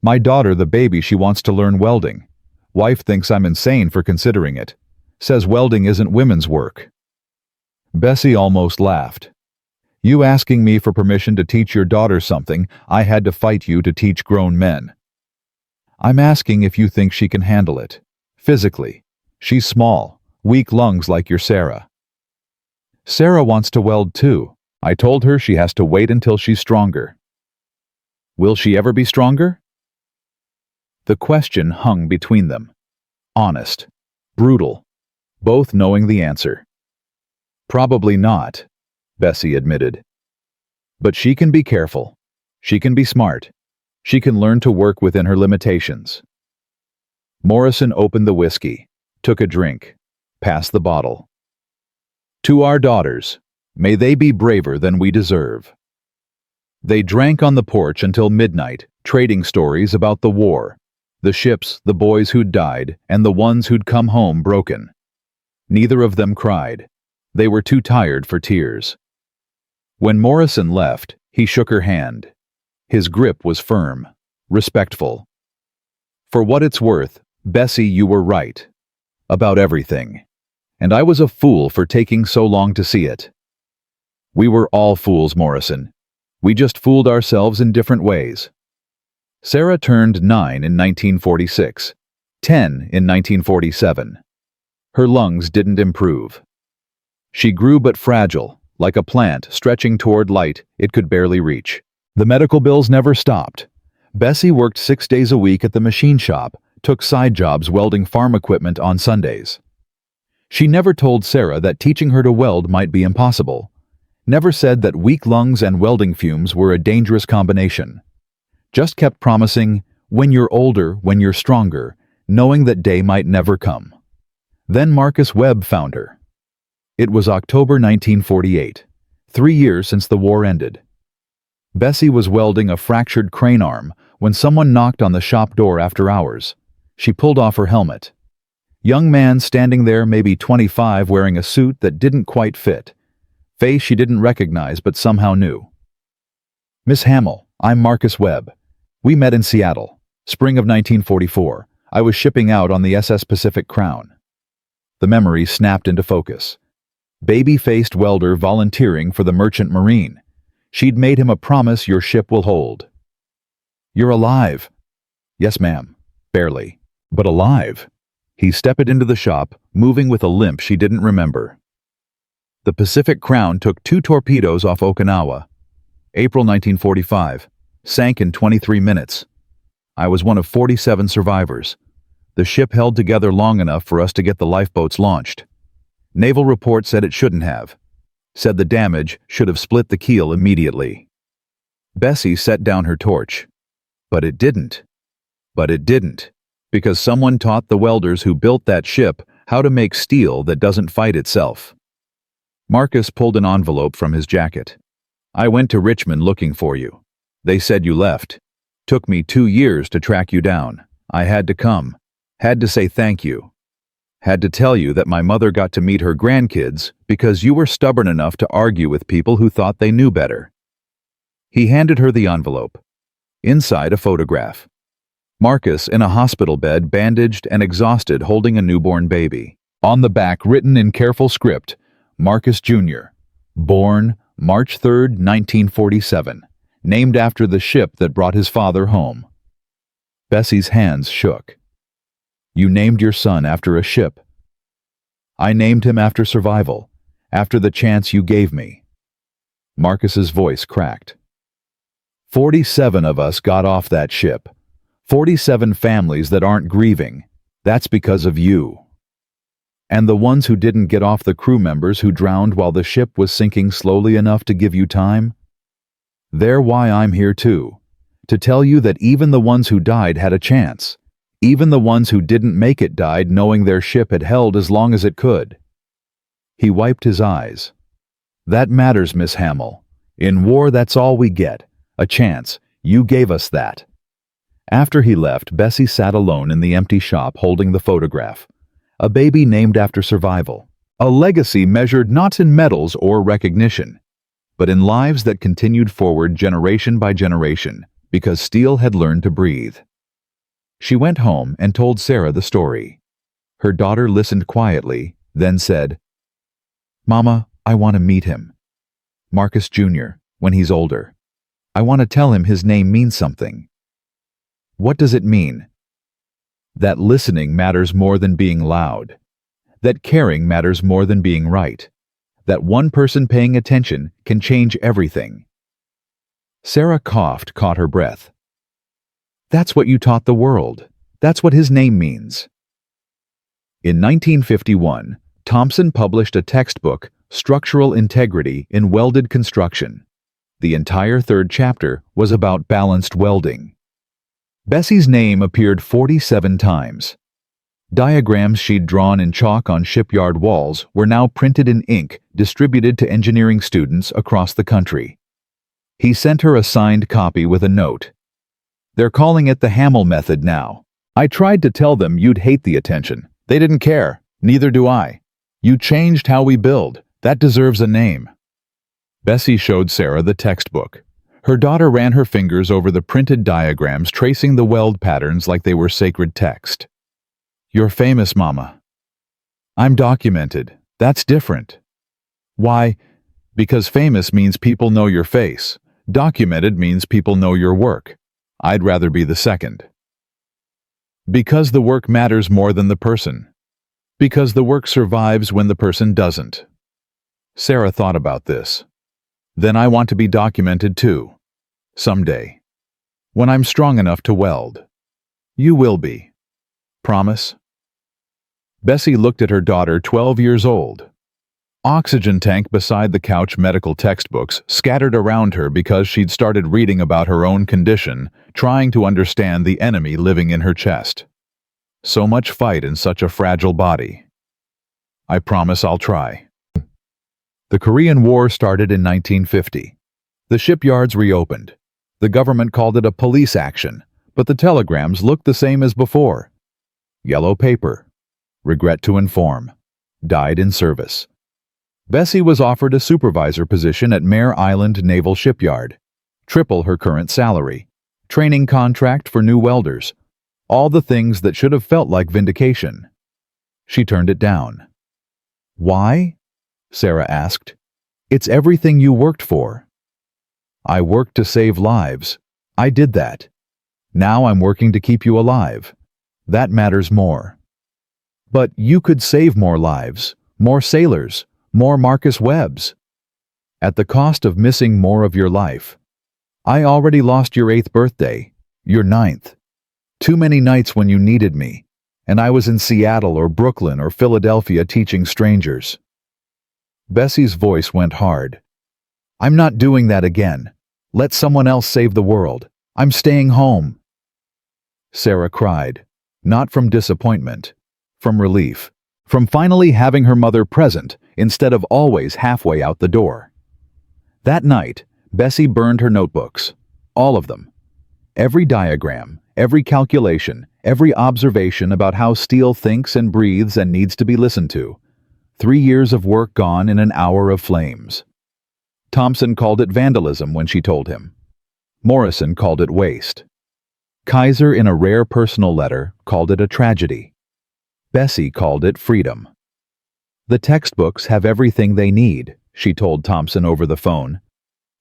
My daughter, the baby, she wants to learn welding. Wife thinks I'm insane for considering it. Says welding isn't women's work. Bessie almost laughed. You asking me for permission to teach your daughter something I had to fight you to teach grown men. I'm asking if you think she can handle it. Physically. She's small, weak lungs like your Sarah. Sarah wants to weld too. I told her she has to wait until she's stronger. Will she ever be stronger? The question hung between them. Honest. Brutal. Both knowing the answer. Probably not, Bessie admitted. But she can be careful. She can be smart. She can learn to work within her limitations. Morrison opened the whiskey, took a drink, passed the bottle. To our daughters, may they be braver than we deserve. They drank on the porch until midnight, trading stories about the war, the ships, the boys who'd died, and the ones who'd come home broken. Neither of them cried. They were too tired for tears. When Morrison left, he shook her hand. His grip was firm, respectful. For what it's worth, Bessie, you were right. About everything. And I was a fool for taking so long to see it. We were all fools, Morrison. We just fooled ourselves in different ways. Sarah turned 9 in 1946, 10 in 1947. Her lungs didn't improve. She grew but fragile, like a plant stretching toward light it could barely reach. The medical bills never stopped. Bessie worked 6 days a week at the machine shop, took side jobs welding farm equipment on Sundays. She never told Sarah that teaching her to weld might be impossible. Never said that weak lungs and welding fumes were a dangerous combination. Just kept promising, when you're older, when you're stronger, knowing that day might never come. Then Marcus Webb found her. It was October 1948, 3 years since the war ended. Bessie was welding a fractured crane arm when someone knocked on the shop door after hours. She pulled off her helmet. Young man standing there, maybe 25, wearing a suit that didn't quite fit. Face she didn't recognize but somehow knew. Miss Hamill, I'm Marcus Webb. We met in Seattle, spring of 1944. I was shipping out on the SS Pacific Crown. The memory snapped into focus. Baby-faced welder volunteering for the Merchant Marine. She'd made him a promise your ship will hold. You're alive. Yes, ma'am. Barely. But alive. He stepped into the shop, moving with a limp she didn't remember. The Pacific Crown took 2 torpedoes off Okinawa. April 1945. Sank in 23 minutes. I was one of 47 survivors. The ship held together long enough for us to get the lifeboats launched. Naval report said it shouldn't have. Said the damage should have split the keel immediately. Bessie set down her torch. But it didn't. Because someone taught the welders who built that ship how to make steel that doesn't fight itself. Marcus pulled an envelope from his jacket. I went to Richmond looking for you. They said you left. Took me 2 years to track you down. I had to come. Had to say thank you. Had to tell you that my mother got to meet her grandkids because you were stubborn enough to argue with people who thought they knew better. He handed her the envelope. Inside, a photograph. Marcus in a hospital bed, bandaged and exhausted, holding a newborn baby. On the back, written in careful script, Marcus Jr., born March 3, 1947, named after the ship that brought his father home. Bessie's hands shook. You named your son after a ship. I named him after survival, after the chance you gave me. Marcus's voice cracked. 47 of us got off that ship. 47 families that aren't grieving. That's because of you. And the ones who didn't get off, the crew members who drowned while the ship was sinking slowly enough to give you time? They're why I'm here too. To tell you that even the ones who died had a chance. Even the ones who didn't make it died knowing their ship had held as long as it could. He wiped his eyes. That matters, Miss Hamill. In war, that's all we get. A chance. You gave us that. After he left, Bessie sat alone in the empty shop holding the photograph. A baby named after survival. A legacy measured not in medals or recognition, but in lives that continued forward generation by generation because steel had learned to breathe. She went home and told Sarah the story. Her daughter listened quietly, then said, Mama, I want to meet him. Marcus Jr., when he's older. I want to tell him his name means something. What does it mean? That listening matters more than being loud. That caring matters more than being right. That one person paying attention can change everything. Sarah coughed, caught her breath. That's what you taught the world. That's what his name means. In 1951, Thompson published a textbook, Structural Integrity in Welded Construction. The entire 3rd chapter was about balanced welding. Bessie's name appeared 47 times. Diagrams she'd drawn in chalk on shipyard walls were now printed in ink, distributed to engineering students across the country. He sent her a signed copy with a note. "They're calling it the Hamill method now. I tried to tell them you'd hate the attention. They didn't care. Neither do I. You changed how we build. That deserves a name." Bessie showed Sarah the textbook. Her daughter ran her fingers over the printed diagrams, tracing the weld patterns like they were sacred text. "You're famous, Mama." "I'm documented. That's different." "Why?" "Because famous means people know your face. Documented means people know your work. I'd rather be the second." "Because the work matters more than the person. Because the work survives when the person doesn't." Sarah thought about this. "Then I want to be documented too. Someday. When I'm strong enough to weld." "You will be. Promise?" Bessie looked at her daughter, 12 years old. Oxygen tank beside the couch, medical textbooks scattered around her because she'd started reading about her own condition, trying to understand the enemy living in her chest. So much fight in such a fragile body. "I promise I'll try." The Korean War started in 1950. The shipyards reopened. The government called it a police action, but the telegrams looked the same as before. Yellow paper. Regret to inform. Died in service. Bessie was offered a supervisor position at Mare Island Naval Shipyard. Triple her current salary. Training contract for new welders. All the things that should have felt like vindication. She turned it down. "Why?" Sarah asked. "It's everything you worked for." "I worked to save lives. I did that. Now I'm working to keep you alive. That matters more." "But you could save more lives, more sailors, more Marcus Webbs. At the cost of missing more of your life. I already lost your 8th birthday, your 9th. Too many nights when you needed me, and I was in Seattle or Brooklyn or Philadelphia teaching strangers." Bessie's voice went hard. "I'm not doing that again. Let someone else save the world. I'm staying home." Sarah cried, not from disappointment, from relief, from finally having her mother present instead of always halfway out the door. That night, Bessie burned her notebooks, all of them. Every diagram, every calculation, every observation about how steel thinks and breathes and needs to be listened to. 3 years of work gone in an hour of flames. Thompson called it vandalism when she told him. Morrison called it waste. Kaiser, in a rare personal letter, called it a tragedy. Bessie called it freedom. "The textbooks have everything they need," she told Thompson over the phone.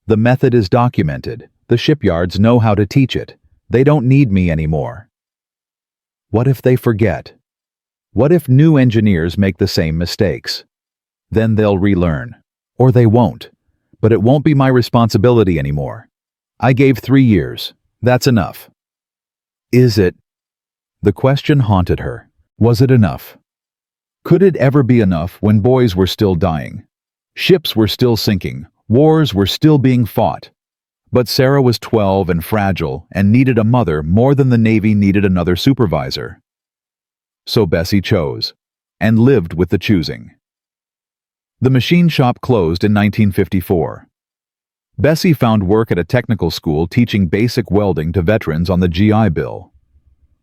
"The method is documented. The shipyards know how to teach it. They don't need me anymore." What if they forget? What if new engineers make the same mistakes? Then they'll relearn. Or they won't. But it won't be my responsibility anymore. I gave 3 years. That's enough. Is it? The question haunted her. Was it enough? Could it ever be enough when boys were still dying? Ships were still sinking. Wars were still being fought. But Sarah was 12 and fragile and needed a mother more than the Navy needed another supervisor. So Bessie chose, and lived with the choosing. The machine shop closed in 1954. Bessie found work at a technical school teaching basic welding to veterans on the GI Bill.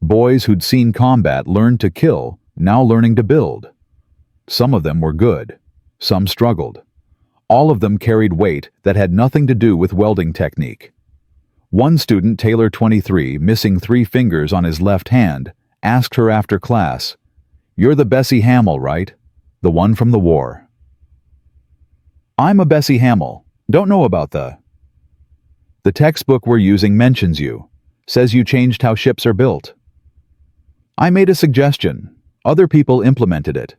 Boys who'd seen combat learned to kill, now learning to build. Some of them were good. Some struggled. All of them carried weight that had nothing to do with welding technique. One student, Taylor 23, missing 3 fingers on his left hand, asked her after class, "You're the Bessie Hamill, right? The one from the war." "I'm a Bessie Hamill. Don't know about the..." "The textbook we're using mentions you. Says you changed how ships are built." "I made a suggestion. Other people implemented it."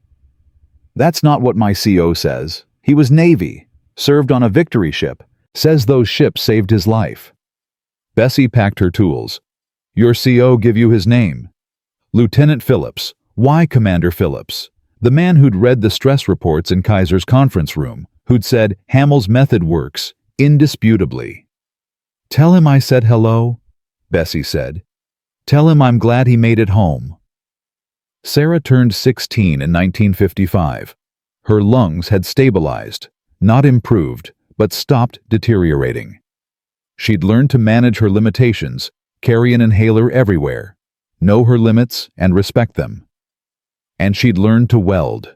"That's not what my CO says. He was Navy, served on a Victory ship, says those ships saved his life." Bessie packed her tools. "Your CO give you his name?" "Lieutenant Phillips." "Why Commander Phillips?" "The man who'd read the stress reports in Kaiser's conference room, who'd said Hamill's method works, indisputably." "Tell him I said hello," Bessie said. "Tell him I'm glad he made it home." Sarah turned 16 in 1955. Her lungs had stabilized, not improved, but stopped deteriorating. She'd learned to manage her limitations, carry an inhaler everywhere, know her limits and respect them. And she'd learned to weld.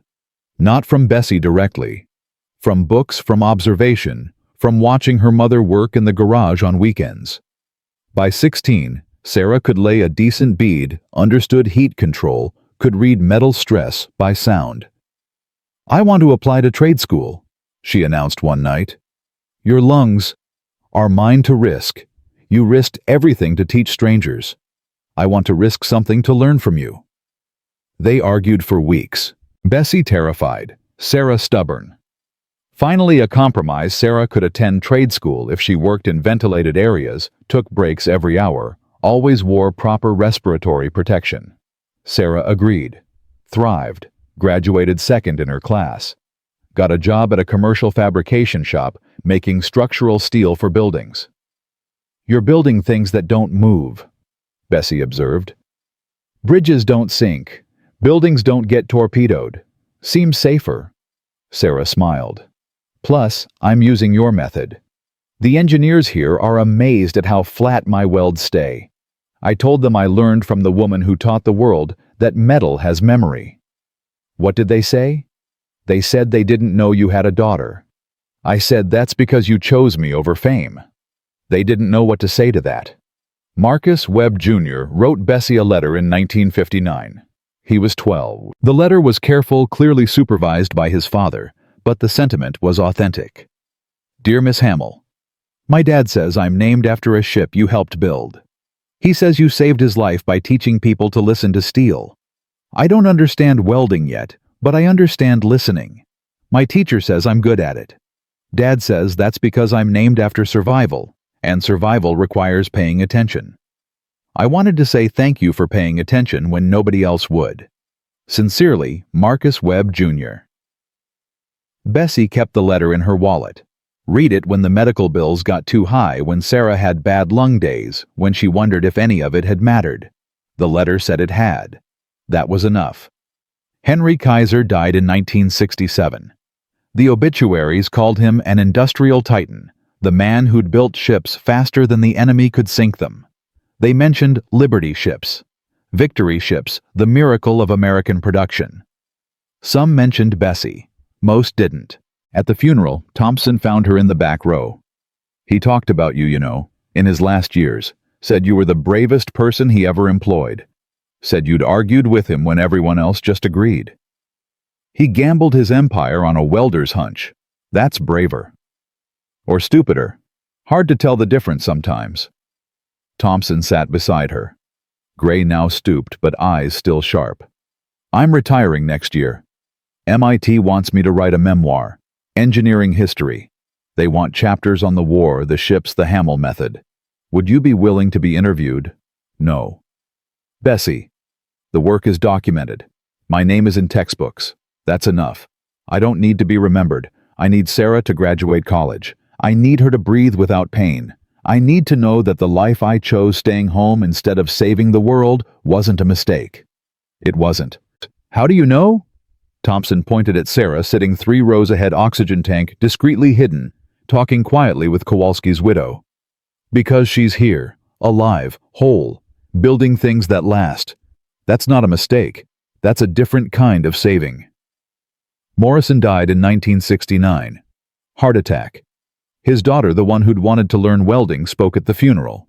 Not from Bessie directly. From books, from observation, from watching her mother work in the garage on weekends. By 16, Sarah could lay a decent bead, understood heat control, could read metal stress by sound. "I want to apply to trade school," she announced one night. "Your lungs are mine to risk. You risked everything to teach strangers. I want to risk something to learn from you." They argued for weeks. Bessie terrified, Sarah stubborn. Finally, a compromise: Sarah could attend trade school if she worked in ventilated areas, took breaks every hour, always wore proper respiratory protection. Sarah agreed, thrived, graduated second in her class, got a job at a commercial fabrication shop making structural steel for buildings. "You're building things that don't move," Bessie observed. "Bridges don't sink. Buildings don't get torpedoed. Seems safer." Sarah smiled. "Plus, I'm using your method. The engineers here are amazed at how flat my welds stay. I told them I learned from the woman who taught the world that metal has memory." What did they say? They said they didn't know you had a daughter. I said, "That's because you chose me over fame." They didn't know what to say to that. Marcus Webb Jr. wrote Bessie a letter in 1959. He was 12. The letter was careful, clearly supervised by his father, but the sentiment was authentic. "Dear Miss Hamill, my dad says I'm named after a ship you helped build. He says you saved his life by teaching people to listen to steel. I don't understand welding yet, but I understand listening. My teacher says I'm good at it. Dad says that's because I'm named after survival, and survival requires paying attention. I wanted to say thank you for paying attention when nobody else would. Sincerely, Marcus Webb Jr." Bessie kept the letter in her wallet. Read it when the medical bills got too high, when Sarah had bad lung days, when she wondered if any of it had mattered. The letter said it had. That was enough. Henry Kaiser died in 1967. The obituaries called him an industrial titan, the man who'd built ships faster than the enemy could sink them. They mentioned Liberty ships, Victory ships, the miracle of American production. Some mentioned Bessie. Most didn't. At the funeral, Thompson found her in the back row. "He talked about you, in his last years. Said you were the bravest person he ever employed. Said you'd argued with him when everyone else just agreed. He gambled his empire on a welder's hunch. That's braver. Or stupider. Hard to tell the difference sometimes." Thompson sat beside her. Gray now stooped, but eyes still sharp. "I'm retiring next year. MIT wants me to write a memoir. Engineering history. They want chapters on the war, the ships, the Hamill method. Would you be willing to be interviewed?" "No." "Bessie, the work is documented. My name is in textbooks. That's enough. I don't need to be remembered. I need Sarah to graduate college. I need her to breathe without pain. I need to know that the life I chose, staying home instead of saving the world, wasn't a mistake." It wasn't. "How do you know?" Thompson pointed at Sarah, sitting 3 rows ahead, oxygen tank discreetly hidden, talking quietly with Kowalski's widow. "Because she's here, alive, whole, building things that last. That's not a mistake. That's a different kind of saving." Morrison died in 1969. Heart attack. His daughter, the one who'd wanted to learn welding, spoke at the funeral.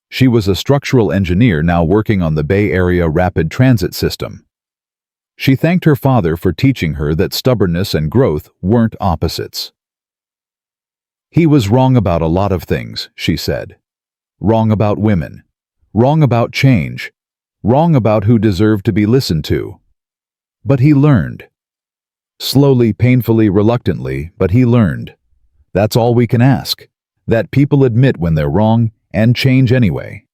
She was a structural engineer now working on the Bay Area rapid transit system. She thanked her father for teaching her that stubbornness and growth weren't opposites. "He was wrong about a lot of things," she said. "Wrong about women. Wrong about change. Wrong about who deserved to be listened to. But he learned. Slowly, painfully, reluctantly, but he learned. That's all we can ask. That people admit when they're wrong and change anyway."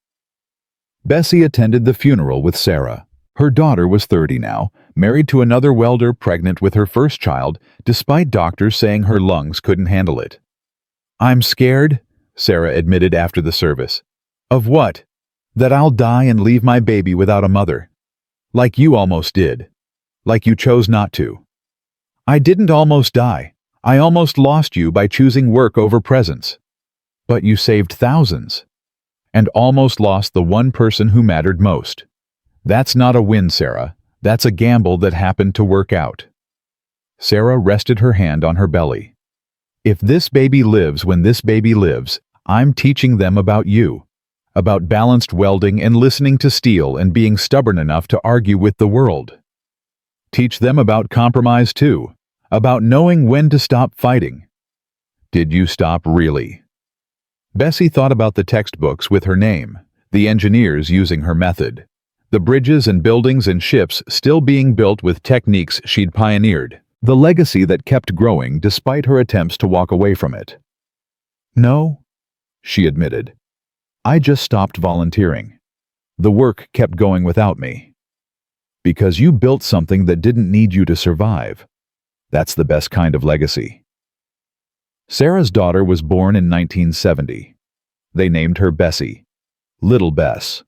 Bessie attended the funeral with Sarah. Her daughter was 30 now, married to another welder, pregnant with her first child, despite doctors saying her lungs couldn't handle it. "I'm scared," Sarah admitted after the service. "Of what?" "That I'll die and leave my baby without a mother. Like you almost did. Like you chose not to." "I didn't almost die. I almost lost you by choosing work over presence." But you saved thousands. And almost lost the one person who mattered most. That's not a win, Sarah. That's a gamble that happened to work out. Sarah rested her hand on her belly. If this baby lives when this baby lives, I'm teaching them about you. About balanced welding and listening to steel and being stubborn enough to argue with the world. Teach them about compromise too. About knowing when to stop fighting. Did you stop really? Bessie thought about the textbooks with her name, the engineers using her method, the bridges and buildings and ships still being built with techniques she'd pioneered, the legacy that kept growing despite her attempts to walk away from it. No, she admitted. I just stopped volunteering. The work kept going without me. Because you built something that didn't need you to survive. That's the best kind of legacy. Sarah's daughter was born in 1970. They named her Bessie, Little Bess.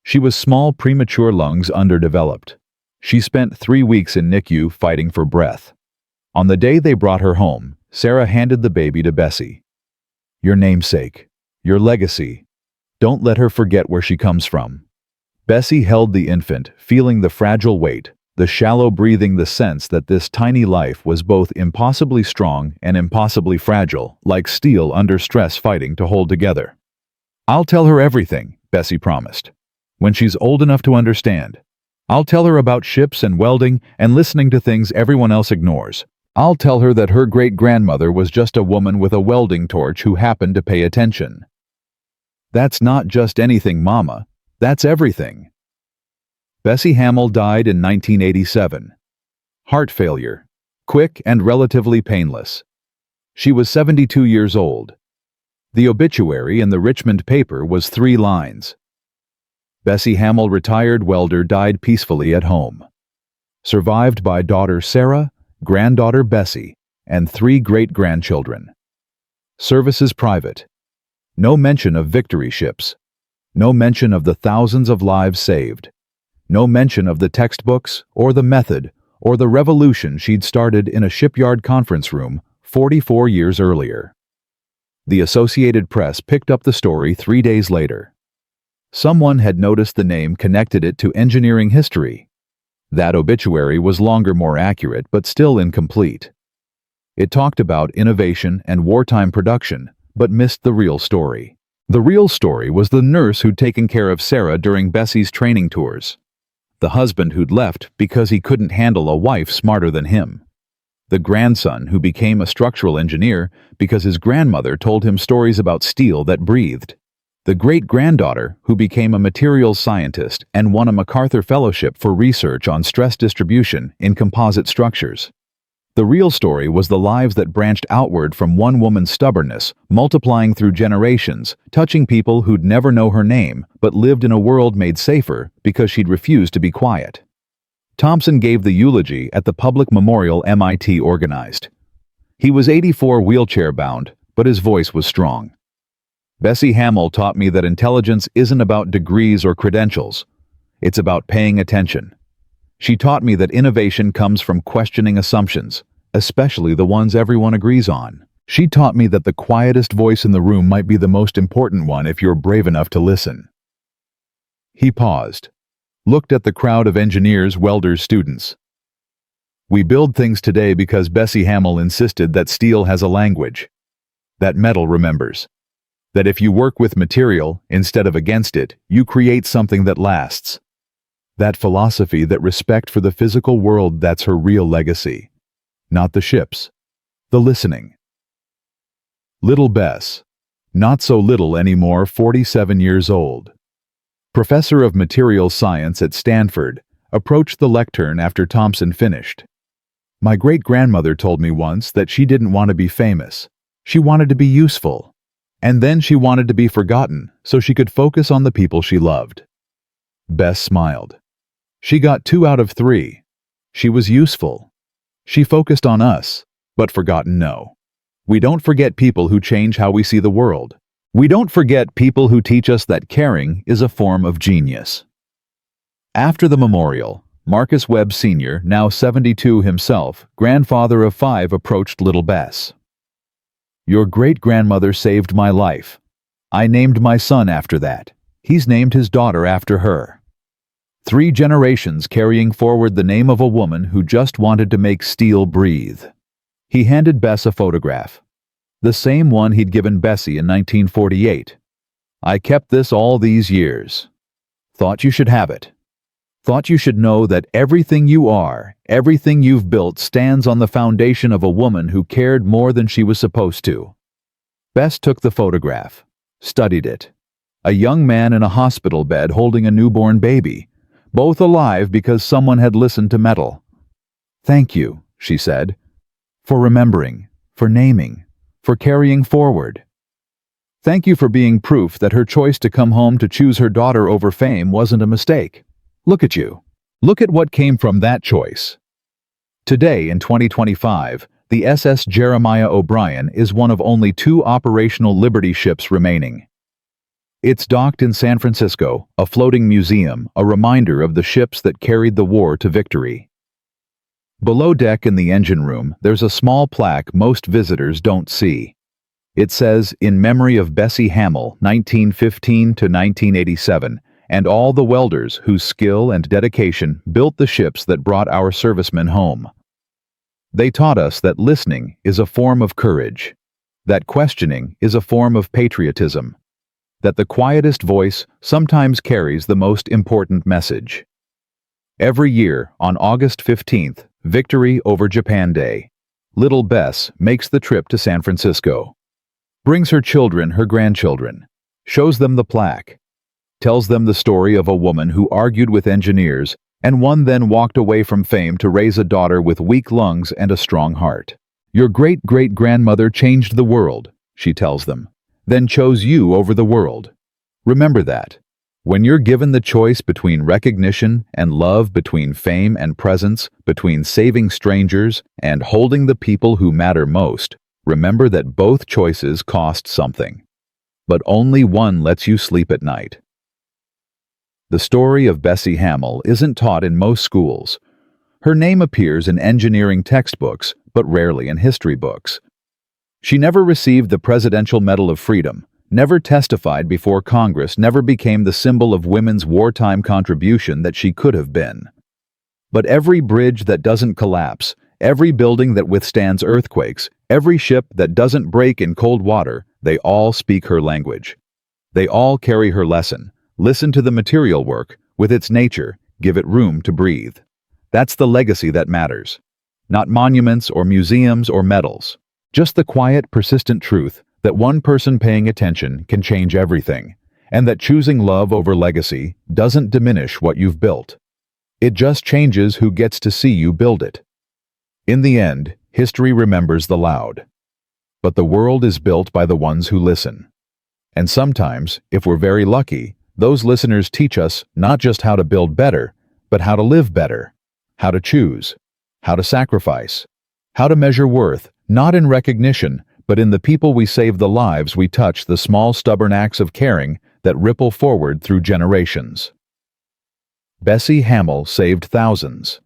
She was small, premature lungs underdeveloped. She spent 3 weeks in NICU fighting for breath. On the day they brought her home, Sarah handed the baby to Bessie. Your namesake, your legacy. Don't let her forget where she comes from. Bessie held the infant, feeling the fragile weight, the shallow breathing, the sense that this tiny life was both impossibly strong and impossibly fragile, like steel under stress fighting to hold together. I'll tell her everything, Bessie promised. When she's old enough to understand. I'll tell her about ships and welding and listening to things everyone else ignores. I'll tell her that her great-grandmother was just a woman with a welding torch who happened to pay attention. That's not just anything, Mama. That's everything. Bessie Hamill died in 1987. Heart failure. Quick and relatively painless. She was 72 years old. The obituary in the Richmond paper was 3 lines. Bessie Hamill, retired welder, died peacefully at home. Survived by daughter Sarah, granddaughter Bessie, and 3 great-grandchildren. Services private. No mention of victory ships. No mention of the thousands of lives saved. No mention of the textbooks, or the method, or the revolution she'd started in a shipyard conference room 44 years earlier. The Associated Press picked up the story 3 days later. Someone had noticed the name, connected it to engineering history. That obituary was longer, more accurate, but still incomplete. It talked about innovation and wartime production, but missed the real story. The real story was the nurse who'd taken care of Sarah during Bessie's training tours. The husband who'd left because he couldn't handle a wife smarter than him. The grandson who became a structural engineer because his grandmother told him stories about steel that breathed. The great-granddaughter who became a materials scientist and won a MacArthur Fellowship for research on stress distribution in composite structures. The real story was the lives that branched outward from one woman's stubbornness, multiplying through generations, touching people who'd never know her name, but lived in a world made safer because she'd refused to be quiet. Thompson gave the eulogy at the public memorial MIT organized. He was 84, wheelchair-bound, but his voice was strong. Bessie Hamill taught me that intelligence isn't about degrees or credentials. It's about paying attention. She taught me that innovation comes from questioning assumptions, especially the ones everyone agrees on. She taught me that the quietest voice in the room might be the most important one if you're brave enough to listen. He paused, looked at the crowd of engineers, welders, students. We build things today because Bessie Hamill insisted that steel has a language, that metal remembers, that if you work with material instead of against it, you create something that lasts. That philosophy, that respect for the physical world, that's her real legacy. Not the ships, the listening. Little Bess, not so little anymore, 47 years old. Professor of materials science at Stanford, approached the lectern after Thompson finished. My great-grandmother told me once that she didn't want to be famous. She wanted to be useful. And then she wanted to be forgotten so she could focus on the people she loved. Bess smiled. She got 2 out of 3. She was useful. She focused on us, but forgotten, no. We don't forget people who change how we see the world. We don't forget people who teach us that caring is a form of genius. After the memorial, Marcus Webb Sr., now 72 himself, grandfather of 5, approached little Bess. Your great-grandmother saved my life. I named my son after that. He's named his daughter after her. 3 generations carrying forward the name of a woman who just wanted to make steel breathe. He handed Bess a photograph. The same one he'd given Bessie in 1948. I kept this all these years. Thought you should have it. Thought you should know that everything you are, everything you've built stands on the foundation of a woman who cared more than she was supposed to. Bess took the photograph, studied it. A young man in a hospital bed holding a newborn baby, both alive because someone had listened to metal. Thank you, she said, for remembering, for naming, for carrying forward. Thank you for being proof that her choice to come home to choose her daughter over fame wasn't a mistake. Look at you. Look at what came from that choice. Today, in 2025, the SS Jeremiah O'Brien is one of only 2 operational Liberty ships remaining. It's docked in San Francisco, a floating museum, a reminder of the ships that carried the war to victory. Below deck in the engine room, there's a small plaque most visitors don't see. It says, "In memory of Bessie Hamill, 1915 to 1987, and all the welders whose skill and dedication built the ships that brought our servicemen home." They taught us that listening is a form of courage, that questioning is a form of patriotism, that the quietest voice sometimes carries the most important message. Every year, on August 15th, Victory over Japan Day, little Bess makes the trip to San Francisco. Brings her children, her grandchildren, shows them the plaque, tells them the story of a woman who argued with engineers and one then walked away from fame to raise a daughter with weak lungs and a strong heart. Your great-great-grandmother changed the world, she tells them, then chose you over the world. Remember that. When you're given the choice between recognition and love, between fame and presence, between saving strangers and holding the people who matter most, remember that both choices cost something. But only one lets you sleep at night. The story of Bessie Hamill isn't taught in most schools. Her name appears in engineering textbooks, but rarely in history books. She never received the Presidential Medal of Freedom, never testified before Congress, never became the symbol of women's wartime contribution that she could have been. But every bridge that doesn't collapse, every building that withstands earthquakes, every ship that doesn't break in cold water, they all speak her language. They all carry her lesson. Listen to the material work, with its nature, give it room to breathe. That's the legacy that matters. Not monuments or museums or medals. Just the quiet, persistent truth that one person paying attention can change everything, and that choosing love over legacy doesn't diminish what you've built. It just changes who gets to see you build it. In the end, history remembers the loud. But the world is built by the ones who listen. And sometimes, if we're very lucky, those listeners teach us not just how to build better, but how to live better, how to choose, how to sacrifice, how to measure worth, not in recognition, but in the people we save, the lives we touch, the small stubborn acts of caring that ripple forward through generations. Bessie Hamill saved thousands,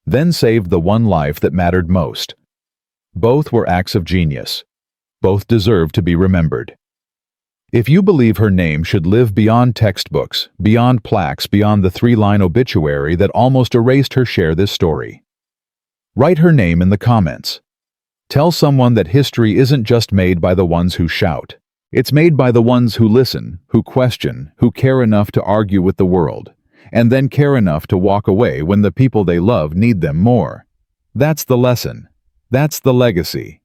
then saved the one life that mattered most. Both were acts of genius. Both deserve to be remembered. If you believe her name should live beyond textbooks, beyond plaques, beyond the 3-line obituary that almost erased her, share this story. Write her name in the comments. Tell someone that history isn't just made by the ones who shout. It's made by the ones who listen, who question, who care enough to argue with the world, and then care enough to walk away when the people they love need them more. That's the lesson. That's the legacy.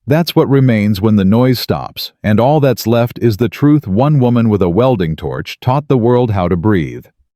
That's what remains when the noise stops, and all that's left is the truth one woman with a welding torch taught the world how to breathe.